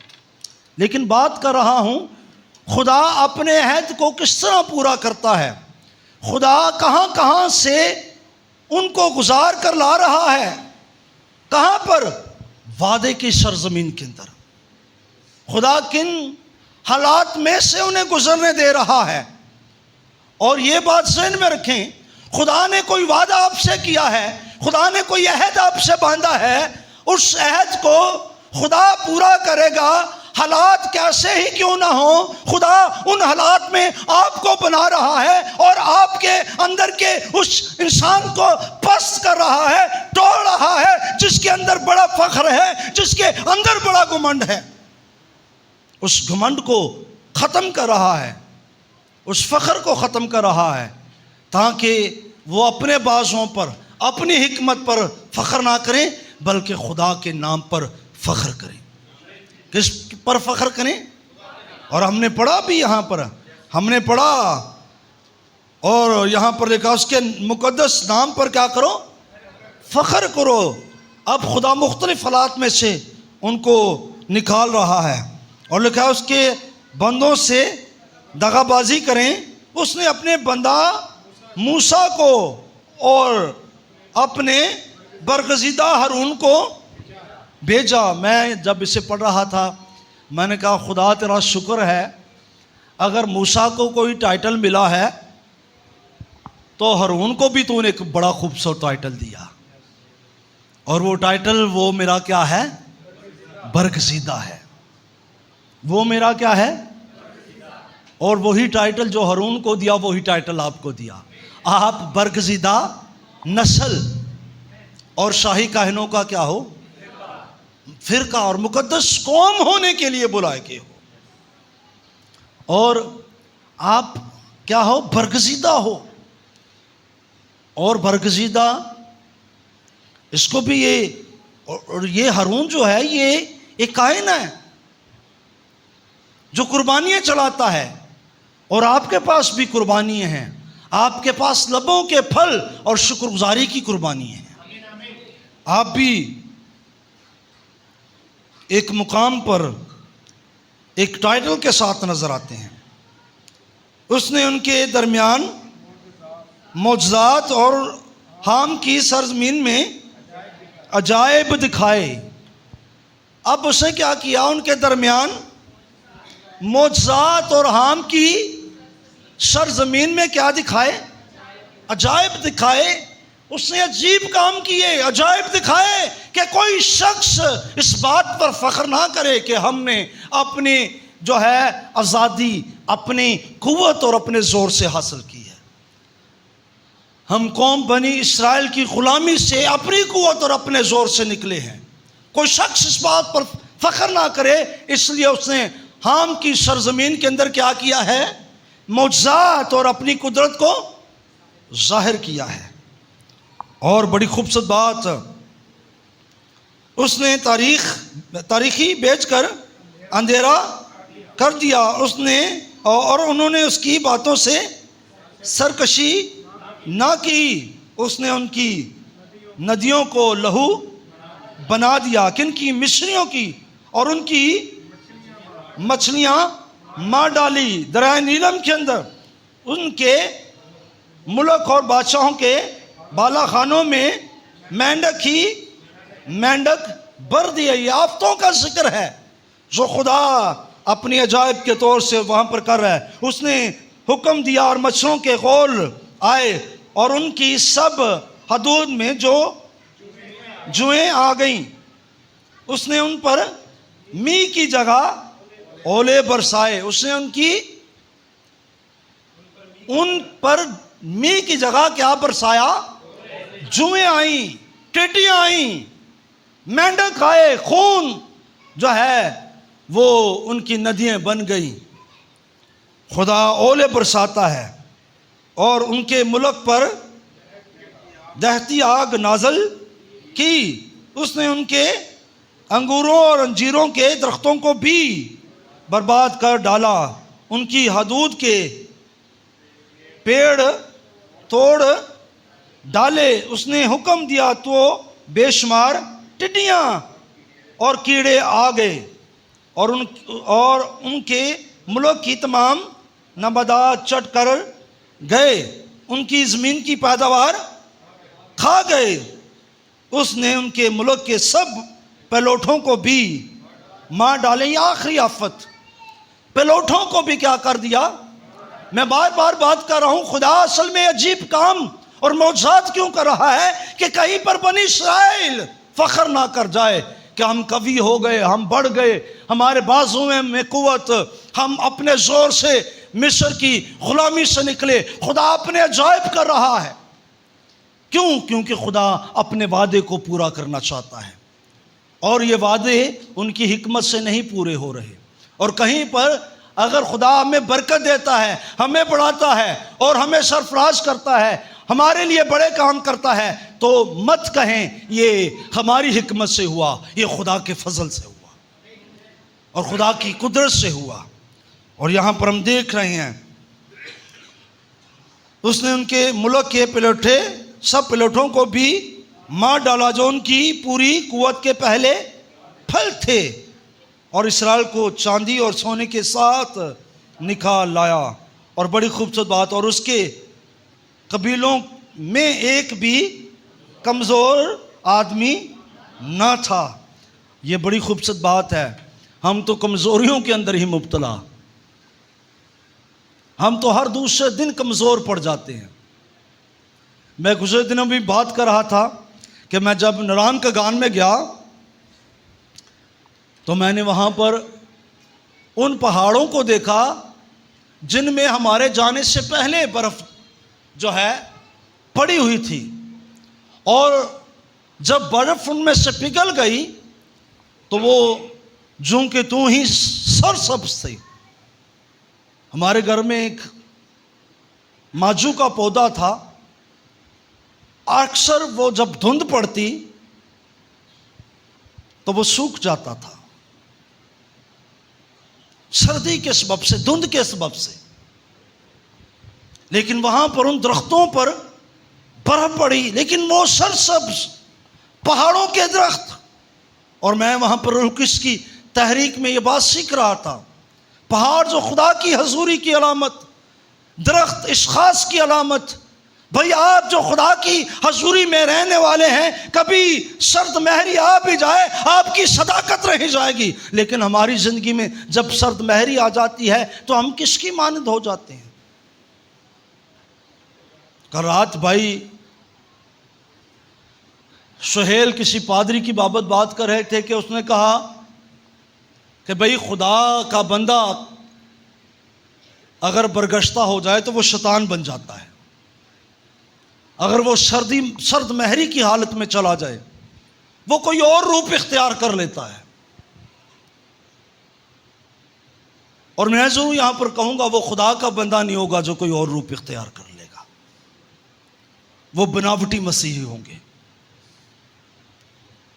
लेकिन बात कर रहा हूं खुदा अपने अहद को किस तरह पूरा करता है। खुदा कहां कहां से उनको गुजार कर ला रहा है। कहां पर? वादे की सरजमीन के अंदर। खुदा किन हालात में से उन्हें गुजरने दे रहा है। और ये बात ज़हन में रखें, खुदा ने कोई वादा आपसे किया है, खुदा ने कोई अहद आपसे बांधा है, उस अहद को खुदा पूरा करेगा। हालात कैसे ही क्यों ना हो, खुदा उन हालात में आपको बना रहा है और आपके अंदर के उस इंसान को पस्त कर रहा है, तोड़ रहा है, जिसके अंदर बड़ा फख्र है, जिसके अंदर बड़ा घमंड है। उस घमंड को ख़त्म कर रहा है, उस फख्र को ख़त्म कर रहा है, ताकि वो अपने बाजों पर, अपनी हिकमत पर फ़ख्र ना करें, बल्कि खुदा के नाम पर फ़ख्र करें। किस पर फ़ख्र करें? और हमने पढ़ा भी, यहाँ पर हमने पढ़ा और यहाँ पर लिखा उसके मुकद्दस नाम पर क्या करो? फ़ख्र करो। अब खुदा मुख्तलिफ हालात में से उनको निकाल रहा है और लिखा है उसके बंदों से दगाबाजी करें। उसने अपने बंदा मूसा को और अपने बरगज़ीदा हारून को भेजा। मैं जब इसे पढ़ रहा था मैंने कहा खुदा तेरा शुक्र है, अगर मूसा को कोई टाइटल मिला है तो हारून को भी तूने एक बड़ा खूबसूरत टाइटल दिया, और वो टाइटल वो मेरा क्या है? बरगज़ीदा है। वो मेरा क्या है? और वही टाइटल जो हारून को दिया वही टाइटल आपको दिया। आप बरगज़ीदा नस्ल और शाही काहिनों का क्या हो? फिरका और मुकद्दस कौम होने के लिए बुलाए गए हो, और आप क्या हो? बरगज़ीदा हो। और बरगज़ीदा इसको भी ये हारून जो है ये एक काहिन है जो कुर्बानियाँ चढ़ाता है, और आपके पास भी कुर्बानियाँ हैं। आपके पास लबों के फल और शुक्रगुजारी की कुर्बानियाँ हैं। आप भी एक मुकाम पर एक टाइटल के साथ नजर आते हैं। उसने उनके दरमियान मौजज़ात और हाम की सरजमीन में अजायब दिखाए। अब उसने क्या किया? उनके दरमियान मौजज़ात और हाम की सरजमीन में क्या दिखाए? अजायब दिखाए। उसने अजीब काम किए, अजायब दिखाए कि कोई शख्स इस बात पर फख्र ना करे कि हमने अपनी जो है आज़ादी अपनी कुव्वत और अपने ज़ोर से हासिल की है। हम कौम बनी इसराइल की ग़ुलामी से अपनी कुव्वत और अपने ज़ोर से निकले हैं। कोई शख्स इस बात पर फख्र ना करे, इसलिए उसने हाम की सरजमीन के अंदर क्या किया है? मौजज़ात और अपनी कुदरत को ज़ाहिर किया है। और बड़ी खूबसूरत बात, उसने तारीखी बेचकर अंधेरा कर दिया। उसने और उन्होंने उसकी बातों से सरकशी ना की। उसने उनकी नदियों को लहू बना दिया। किनकी? मिस्रियों की। और उनकी मछलियाँ मार डाली दरियाए नीलम के अंदर। उनके मुल्क और बादशाहों के बाला खानों में मेंढक ही मेंढक भर दिए। ये आफतों का जिक्र है जो खुदा अपनी अजायब के तौर से वहाँ पर कर रहा है। उसने हुक्म दिया और मच्छरों के गोल आए और उनकी सब हदूद में जो जुएं आ गईं। उसने उन पर मी की जगह ओले बरसाए। उसने उन पर मी की जगह क्या बरसाया? जुएं आई, टिड्डियां आई, मेंढक आए, खून जो है वो उनकी नदियां बन गई। खुदा ओले बरसाता है और उनके मुल्क पर दहती आग नाजल की। उसने उनके अंगूरों और अंजीरों के दरख्तों को भी बर्बाद कर डाला। उनकी हदूद के पेड़ तोड़ डाले। उसने हुक्म दिया तो बेशुमार टिड्डियाँ और कीड़े आ गए और उनके मुल्क की तमाम नबातात चट कर गए। उनकी ज़मीन की पैदावार खा गए। उसने उनके मुल्क के सब पेलोठों को भी मार डाले। ये आखिरी आफत, पेलोठों को भी क्या कर दिया? मैं बार बार बात कर रहा हूँ, खुदा असल में अजीब काम और मौजज़ात क्यों कर रहा है कि कहीं पर बनी इस्राएल फख्र ना कर जाए कि हम कवि हो गए, हम बढ़ गए, हमारे बाजुओं में कुव्वत, हम अपने ज़ोर से मिस्र की ग़ुलामी से निकले। खुदा अपने अजायब कर रहा है। क्यों? क्योंकि खुदा अपने वादे को पूरा करना चाहता है और ये वादे उनकी हिकमत से नहीं पूरे हो रहे। और कहीं पर अगर खुदा हमें बरकत देता है, हमें बढ़ाता है और हमें सरफराज करता है, हमारे लिए बड़े काम करता है, तो मत कहें ये हमारी हिकमत से हुआ, ये खुदा के फजल से हुआ और खुदा की कुदरत से हुआ। और यहाँ पर हम देख रहे हैं उसने उनके मुल्क के पिलोठे सब पिलोठों को भी मार डाला जो उनकी पूरी कुव्वत के पहले फल थे, और इसराइल को चांदी और सोने के साथ निकाल लाया। और बड़ी खूबसूरत बात, और उसके कबीलों में एक भी कमज़ोर आदमी ना था। ये बड़ी खूबसूरत बात है। हम तो कमज़ोरियों के अंदर ही मुब्तला, हम तो हर दूसरे दिन कमज़ोर पड़ जाते हैं। मैं गुज़रे दिनों भी बात कर रहा था कि मैं जब नारायण का गान में गया तो मैंने वहाँ पर उन पहाड़ों को देखा जिनमें हमारे जाने से पहले बर्फ़ जो है पड़ी हुई थी, और जब बर्फ़ उनमें से पिघल गई तो वो जूं के तूं ही सरसब्ज थे। हमारे घर में एक माजू का पौधा था, अक्सर वो जब धुंध पड़ती तो वो सूख जाता था, सर्दी के सबब से, धुंध के सबब से। लेकिन वहां पर उन दरख्तों पर बर्फ पड़ी, लेकिन वो सरसब्ज पहाड़ों के दरख्त। और मैं वहां पर रुकिस की तहरीक में ये बात सीख रहा था, पहाड़ जो खुदा की हजूरी की अलामत, दरख्त इश्खास की अलामत। भाई आप जो खुदा की हजूरी में रहने वाले हैं, कभी सर्द महरी आ भी जाए आपकी सदाकत रह जाएगी, लेकिन हमारी ज़िंदगी में जब सर्द महरी आ जाती है तो हम किसकी मानद हो जाते हैं। कल रात भाई सुहेल किसी पादरी की बाबत बात कर रहे थे कि उसने कहा कि भाई खुदा का बंदा अगर बरगश्ता हो जाए तो वो शैतान बन जाता है, अगर वो सर्द महरी की हालत में चला जाए वो कोई और रूप इख्तियार कर लेता है। और मैं जरूर यहां पर कहूंगा वो खुदा का बंदा नहीं होगा जो कोई और रूप इख्तियार कर लेगा, वो बनावटी मसीही होंगे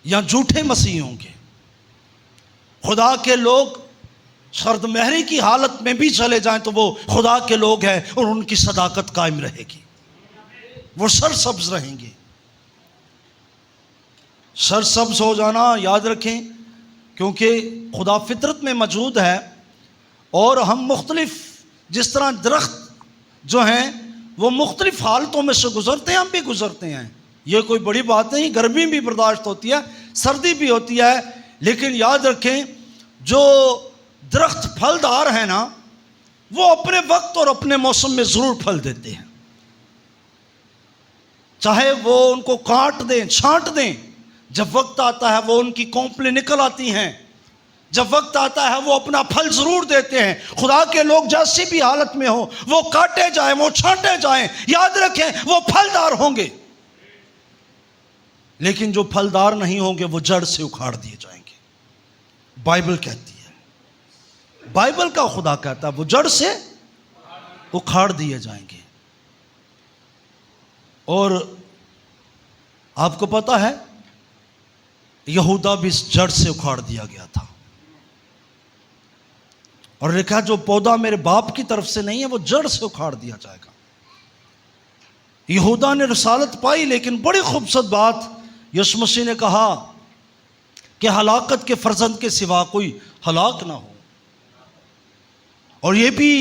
या झूठे मसीही होंगे। खुदा के लोग सर्द महरी की हालत में भी चले जाएं तो वो खुदा के लोग हैं और उनकी सदाकत कायम रहेगी, वो सरसब्ज रहेंगे। सरसब्ज हो जाना याद रखें, क्योंकि खुदा फितरत में मौजूद है और हम मुख्तलिफ, जिस तरह दरख्त जो हैं वो मुख्तलिफ हालतों में से गुजरते हैं, हम भी गुजरते हैं। ये कोई बड़ी बात नहीं, गर्मी भी बर्दाश्त होती है, सर्दी भी होती है, लेकिन याद रखें जो दरख्त फलदार है ना, वो अपने वक्त और अपने मौसम में ज़रूर फल देते हैं। चाहे वो उनको काट दें, छांट दें, जब वक्त आता है वो उनकी कोंपलें निकल आती हैं, जब वक्त आता है वो अपना फल ज़रूर देते हैं। खुदा के लोग जैसी भी हालत में हो, वो काटे जाएं, वो छांटे जाएं, याद रखें वो फलदार होंगे। लेकिन जो फलदार नहीं होंगे वो जड़ से उखाड़ दिए जाएंगे। बाइबल कहती है, बाइबल का खुदा कहता है वो जड़ से उखाड़ दिए जाएंगे। और आपको पता है यहूदा भी इस जड़ से उखाड़ दिया गया था, और लिखा जो पौधा मेरे बाप की तरफ से नहीं है वो जड़ से उखाड़ दिया जाएगा। यहूदा ने रसालत पाई, लेकिन बड़ी खूबसूरत बात यीशु मसीह ने कहा कि हलाकत के फर्जंद के सिवा कोई हलाक ना हो। और ये भी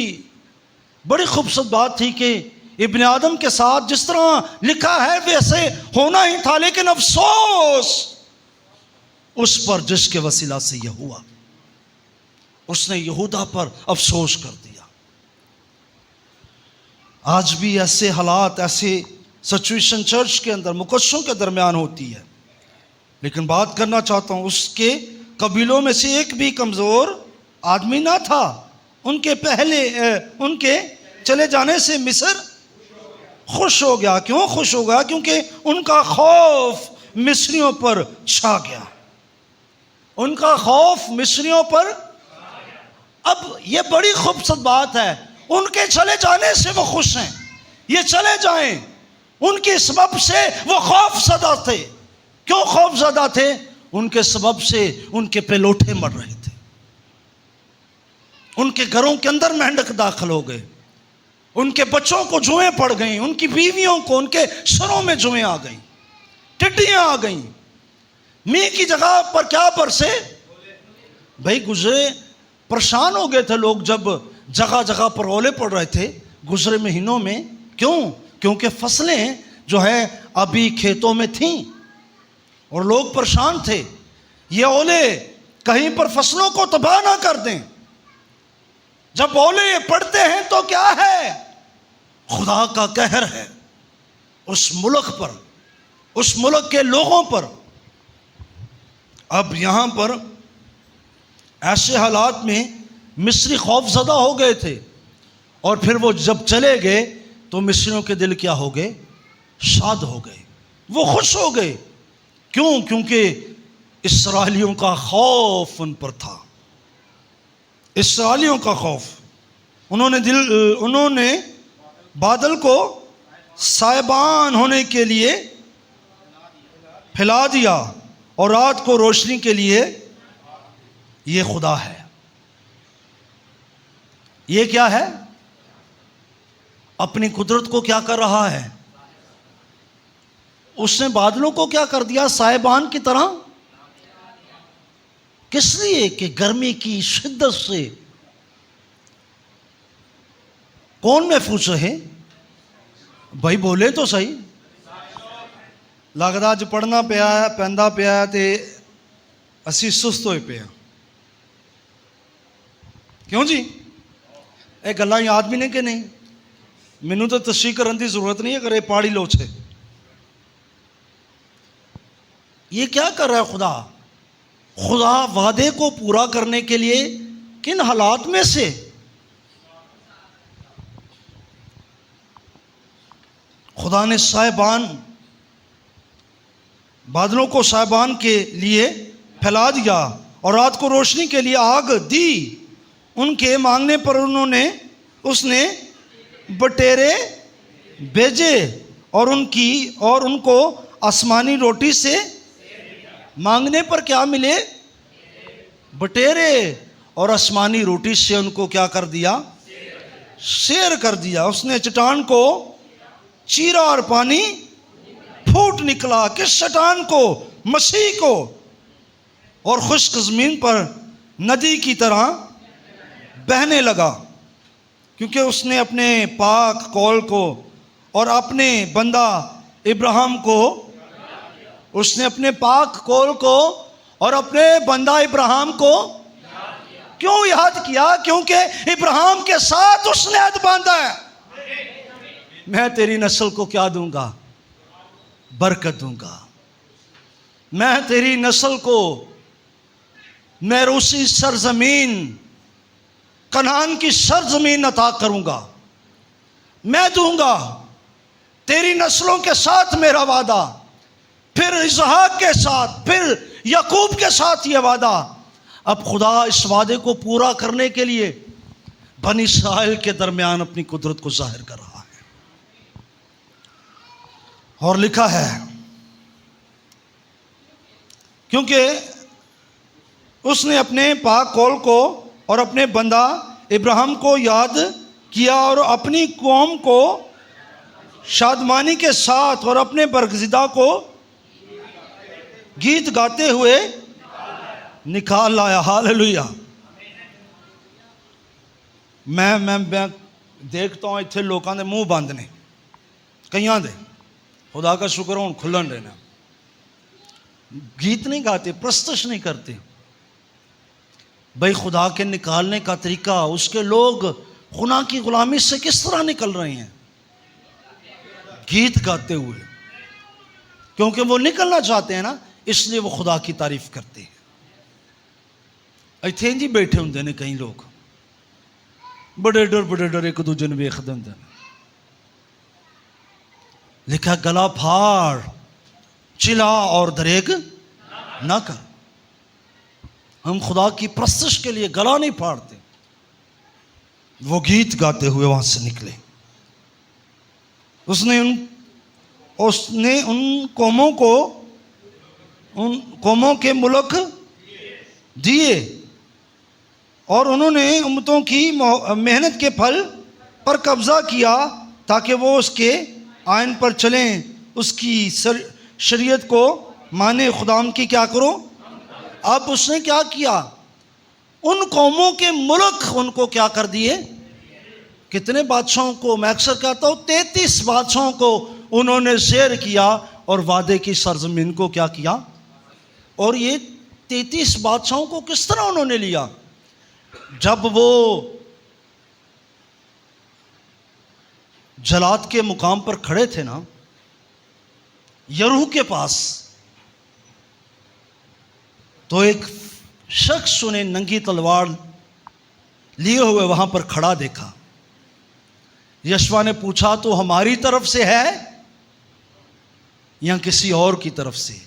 बड़ी खूबसूरत बात थी कि इब्ने आदम के साथ जिस तरह लिखा है वैसे होना ही था, लेकिन अफसोस उस पर जिसके वसीला से यह हुआ, उसने यहूदा पर अफसोस कर दिया। आज भी ऐसे हालात, ऐसे सिचुएशन चर्च के अंदर मुकद्दसों के दरमियान होती है। लेकिन बात करना चाहता हूँ, उसके कबीलों में से एक भी कमज़ोर आदमी ना था। उनके उनके चले जाने से मिस्र खुश हो गया। क्यों खुश हो गया? क्योंकि उनका खौफ मिस्रियों पर छा गया, उनका खौफ मिस्रियों पर। अब ये बड़ी खूबसूरत बात है, उनके चले जाने से वो खुश हैं, ये चले जाएं, उनके सबब से वो खौफ ज़दा थे। क्यों खौफ ज़दा थे? उनके सबब से उनके पेलोठे मर रहे थे, उनके घरों के अंदर मेंढक दाखिल हो गए, उनके बच्चों को जुएं पड़ गई, उनकी बीवियों को, उनके सरों में जुएं आ गई। टिड्डियां आ गईं। मींह की जगह पर क्या बरसे? भाई गुजरे परेशान हो गए थे लोग जब जगह जगह पर ओले पड़ रहे थे गुजरे महीनों में। क्यों? क्योंकि फसलें जो है अभी खेतों में थीं और लोग परेशान थे। ये ओले कहीं पर फसलों को तबाह ना कर दें। जब ओले पड़ते हैं तो क्या है? खुदा का कहर है उस मुल्क पर, उस मुल्क के लोगों पर। अब यहां पर ऐसे हालात में मिस्री खौफजदा हो गए थे और फिर वो जब चले गए तो मिस्रियों के दिल क्या हो गए? शाद हो गए, वो खुश हो गए। क्यों? क्योंकि इस्राएलियों का खौफ उन पर था, इस्राएलियों का खौफ। उन्होंने बादल को सायबान होने के लिए फैला दिया और रात को रोशनी के लिए। ये खुदा है। ये क्या है? अपनी कुदरत को क्या कर रहा है? उसने बादलों को क्या कर दिया? सायबान की तरह। किस लिए? कि गर्मी की शिद्दत से कौन महफूज है? भाई बोले तो सही। लगदा अज पढ़ना पिया पैंदा पिया ते असी सुस्त होए पे। क्यों जी? ये गल्लां याद भी नहीं कि नहीं? मैनू तो तशरीह करने की जरूरत नहीं है, अगर ये पढ़ ही लो छे। ये क्या कर रहा है खुदा? खुदा वादे को पूरा करने के लिए किन हालात में से खुदा ने साहिबान बादलों को साहिबान के लिए फैला दिया और रात को रोशनी के लिए आग दी। उनके मांगने पर उसने बटेरे भेजे और उनको आसमानी रोटी से मांगने पर क्या मिले? बटेरे। और आसमानी रोटी से उनको क्या कर दिया? शेर कर दिया। उसने चट्टान को चीरा और पानी फूट निकला। किस चट्टान को? मसीह को। और खुश्क जमीन पर नदी की तरह बहने लगा, क्योंकि उसने अपने पाक कौल को और अपने बंदा इब्राहिम को, उसने अपने पाक कौल को और अपने बंदा इब्राहिम को क्यों याद किया? क्योंकि इब्राहिम के साथ उसने हद बांधा है। मैं तेरी नस्ल को क्या दूंगा? बरकत दूंगा। मैं तेरी नस्ल को मैरूसी सरजमीन, कनान की सरजमीन अता करूंगा। मैं दूंगा। तेरी नस्लों के साथ मेरा वादा, फिर इसहाक के साथ, फिर याकूब के साथ ये वादा। अब खुदा इस वादे को पूरा करने के लिए बनी इस्राएल के दरमियान अपनी कुदरत को जाहिर कर रहा है। और लिखा है, क्योंकि उसने अपने पाक कौल को और अपने बंदा इब्राहिम को याद किया और अपनी कौम को शादमानी के साथ और अपने बरगज़िदा को गीत गाते हुए निकाल लाया। हालेलुया। मैं देखता हूँ इत्थे लोगों के मुंह बंद ने, कईयां दे। खुदा का शुक्र हो खुलन रहना। गीत नहीं गाते, प्रस्तुत नहीं करते। भाई खुदा के निकालने का तरीका, उसके लोग खुदा की गुलामी से किस तरह निकल रहे हैं? गीत गाते हुए। क्योंकि वो निकलना चाहते हैं ना, इसलिए वो खुदा की तारीफ करते हैं। इत्थे जी बैठे होंगे ने कई लोग, बड़े डर एक दूजे ने वेखदे होंगे ने। लिखा, गला फाड़, चिल्ला और दरेग ना कर। हम खुदा की प्रस्तुत के लिए गला नहीं फाड़ते। वो गीत गाते हुए वहां से निकले। उसने उन कौमों के मुल्क दिए और उन्होंने उम्मतों की मेहनत के फल पर कब्जा किया, ताकि वो उसके आयन पर चलें, उसकी शरीयत को माने, खुदाम की क्या करो। अब उसने क्या किया, उन कौमों के मुल्क उनको क्या कर दिए, कितने बादशाहों को, मैं अक्सर कहता हूँ 33 बादशाहों को उन्होंने ज़ेर किया और वादे की सरजमीन को क्या किया। और ये 33 बादशाहों को किस तरह उन्होंने लिया, जब वो जलाद के मुकाम पर खड़े थे ना, यरूह के पास, तो एक शख्स उन्हें नंगी तलवार लिए हुए वहां पर खड़ा देखा। यशवा ने पूछा, तो हमारी तरफ से है या किसी और की तरफ से?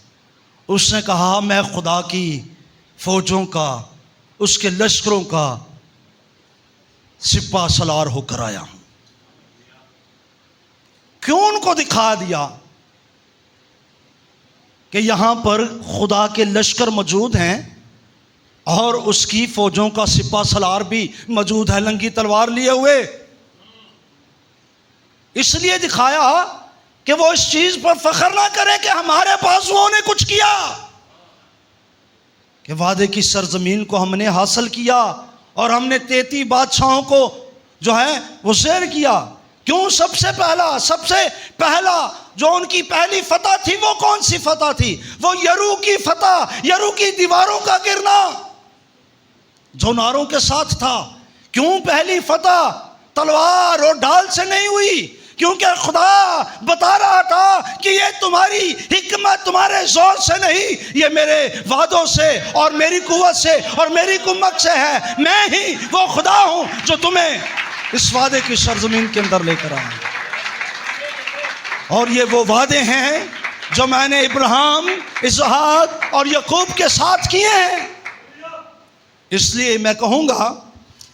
उसने कहा, मैं खुदा की फौजों का, उसके लश्करों का सिपा सलार होकर आया हूं। क्यों उनको दिखा दिया कि यहां पर खुदा के लश्कर मौजूद हैं और उसकी फौजों का सिपा सलार भी मौजूद है, नंगी तलवार लिए हुए। इसलिए दिखाया कि वो इस चीज पर फख्र ना करें कि हमारे बाजुओं ने कुछ किया, कि वादे की सरजमीन को हमने हासिल किया और हमने 33 बादशाहों को जो है वो ज़ेर किया। क्यों? सबसे पहला जो उनकी पहली फतह थी, वो कौन सी फतह थी? वो यरूह की फतह, यरूह की दीवारों का गिरना जो नारों के साथ था। क्यों पहली फतह तलवार और ढाल से नहीं हुई? क्योंकि खुदा बता रहा था कि ये तुम्हारी हिकमत तुम्हारे जोर से नहीं, ये मेरे वादों से और मेरी कुव्वत से और मेरी कुम्मत से है। मैं ही वो खुदा हूं जो तुम्हें इस वादे की सरजमीन के अंदर लेकर आया। और ये वो वादे हैं जो मैंने इब्राहिम, इसहाक और याकूब के साथ किए हैं। इसलिए मैं कहूँगा,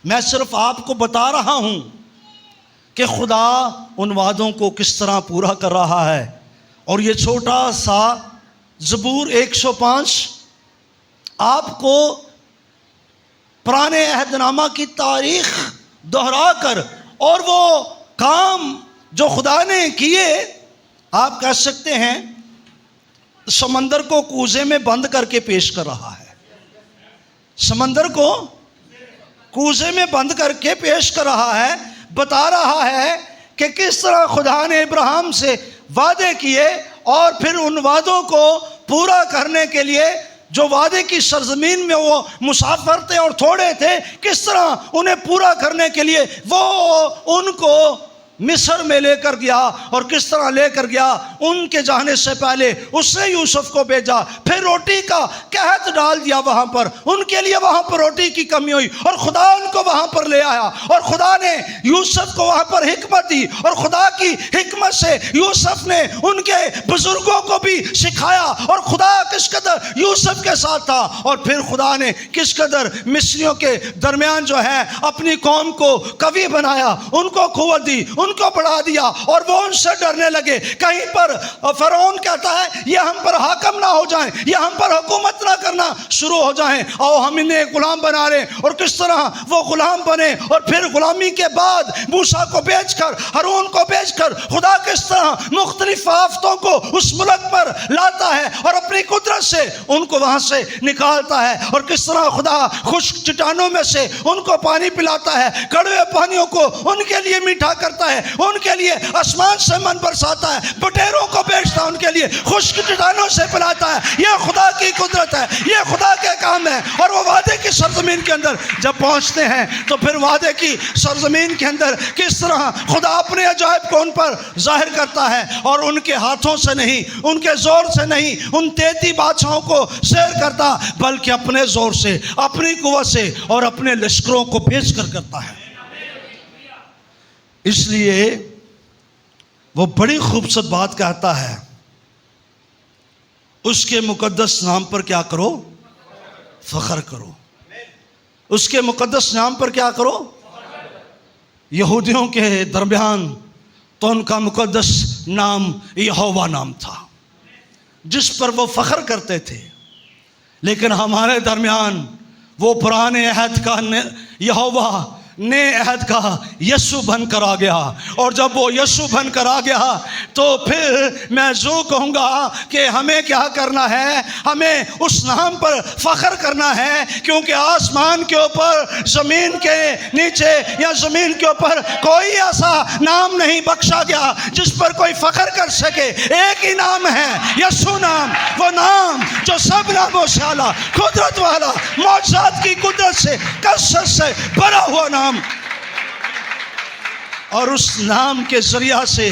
मैं सिर्फ आपको बता रहा हूँ कि खुदा उन वादों को किस तरह पूरा कर रहा है। और ये छोटा सा ज़बूर 105 आपको पुराने अहदनामा की तारीख दोहरा कर और वो काम जो खुदा ने किए, आप कह सकते हैं समंदर को कूजे में बंद करके पेश कर रहा है। समंदर को कूजे में बंद करके पेश कर रहा है, बता रहा है कि किस तरह खुदा ने इब्राहिम से वादे किए और फिर उन वादों को पूरा करने के लिए, जो वादे की सरजमीन में वो मुसाफिर थे और थोड़े थे, किस तरह उन्हें पूरा करने के लिए वो उनको मिस्र में लेकर गया और किस तरह लेकर गया। उनके जाने से पहले उसने यूसुफ को भेजा, फिर रोटी का कहत डाल दिया वहां पर, उनके लिए वहां पर रोटी की कमी हुई और खुदा उनको वहां पर ले आया और खुदा ने यूसुफ को वहां पर हिकमत दी और खुदा की हिकमत से यूसुफ ने उनके बुजुर्गों को भी सिखाया और खुदा किस कदर यूसुफ के साथ था। और फिर खुदा ने किस कदर मिस्रियों के दरमियान जो है अपनी कौम को कवि बनाया, उनको कुव्वत दी, उनको बढ़ा दिया और वो उनसे डरने लगे। कहीं पर फरौन कहता है ये हम पर हाकम ना हो जाएं, ये हम पर हुकूमत ना करना शुरू हो जाएं, आओ हम इन्हें गुलाम बना रहे। और किस तरह वो गुलाम बने और फिर गुलामी के बाद मूसा को बेचकर, हारून को बेचकर खुदा किस तरह मुख्तलिफ आफतों को उस मुल्क पर लाता है और अपनी कुदरत से उनको वहां से निकालता है। और किस तरह खुदा खुश्क चट्टानों में से उनको पानी पिलाता है, कड़वे पानियों को उनके लिए मीठा करता है, उनके लिए आसमान से मन बरसाता है, बटेरों को बेचता है, उनके लिए खुश्क चट्टानों से पिलाता है। यह खुदा की कुदरत है, यह खुदा के काम है। और वो वादे की सरजमीन के अंदर जब पहुंचते हैं तो फिर वादे की सरजमीन के अंदर किस तरह खुदा अपने अजायब को उन पर जाहिर करता है और उनके हाथों से नहीं, उनके जोर से नहीं, उन 33 बादशाहों को शेर करता, बल्कि अपने जोर से, अपनी कुव्वत से और अपने लश्करों को भेज कर करता है। इसलिए वो बड़ी खूबसूरत बात कहता है, उसके मुकद्दस नाम पर क्या करो? फख्र करो। उसके मुकद्दस नाम पर क्या करो? यहूदियों के दरमियान तो उनका मुकद्दस नाम यहोवा नाम था, जिस पर वो फख्र करते थे। लेकिन हमारे दरमियान वो पुराने अहद का यहोवा नए अहद का यीशु बनकर आ गया। और जब वो यीशु बनकर आ गया तो फिर मैं जो कहूँगा कि हमें क्या करना है, हमें उस नाम पर फख्र करना है, क्योंकि आसमान के ऊपर, ज़मीन के नीचे या ज़मीन के ऊपर कोई ऐसा नाम नहीं बख्शा गया जिस पर कोई फख्र कर सके। एक ही नाम है, यीशु नाम, वो नाम जो सब नामों से आला, कुदरत वाला, मौजूद की कुदरत से, कसरत से भरा हुआ नाम। और उस नाम के जरिया से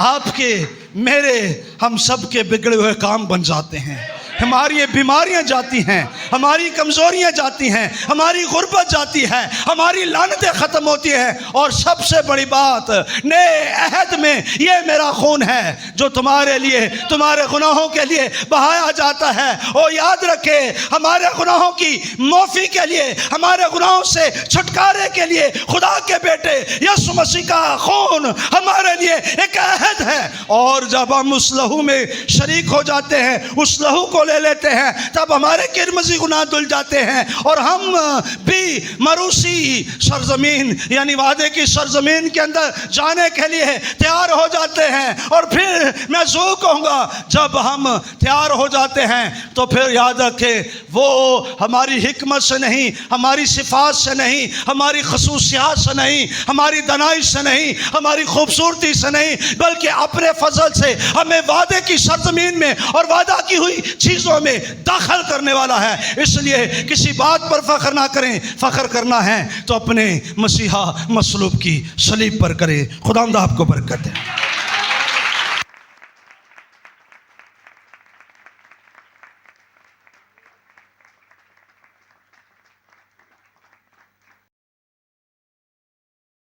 आपके, मेरे, हम सब के बिगड़े हुए काम बन जाते हैं। हमारी बीमारियां जाती हैं, हमारी कमजोरियां जाती हैं, हमारी गुर्बत जाती है, हमारी लानतें खत्म होती हैं। और सबसे बड़ी बात, नए अहद में ये मेरा खून है जो तुम्हारे लिए, तुम्हारे गुनाहों के लिए बहाया जाता है। और याद रखे, हमारे गुनाहों की माफी के लिए, हमारे गुनाहों से छुटकारे के लिए खुदा के बेटे यीशु मसीह का खून हमारे लिए एक अहद है। और जब हम उस लहू में शरीक हो जाते हैं, उस लहू को ले लेते हैं, तब हमारे किरमजी गुनाह धुल जाते हैं और हम भी मरूसी सरजमीन यानी वादे की सरजमीन के अंदर जाने के लिए तैयार हो जाते हैं। और फिर मैं जो कहूँगा, जब हम तैयार हो जाते हैं तो फिर याद रखें, वो हमारी हिकमत से नहीं, हमारी सिफात से नहीं, हमारी खसूसियात से नहीं, हमारी दनाई से नहीं, हमारी खूबसूरती से नहीं, बल्कि अपने फजल से हमें वादे की सरजमीन में और वादा की हुई चीज़ों में दाखिल करने वाला है। इसलिए किसी बात पर फख्र ना करें, फख्र करना है तो अपने मसीहा मसलूब की सलीब पर करें। खुदावंद आपको बरकत है।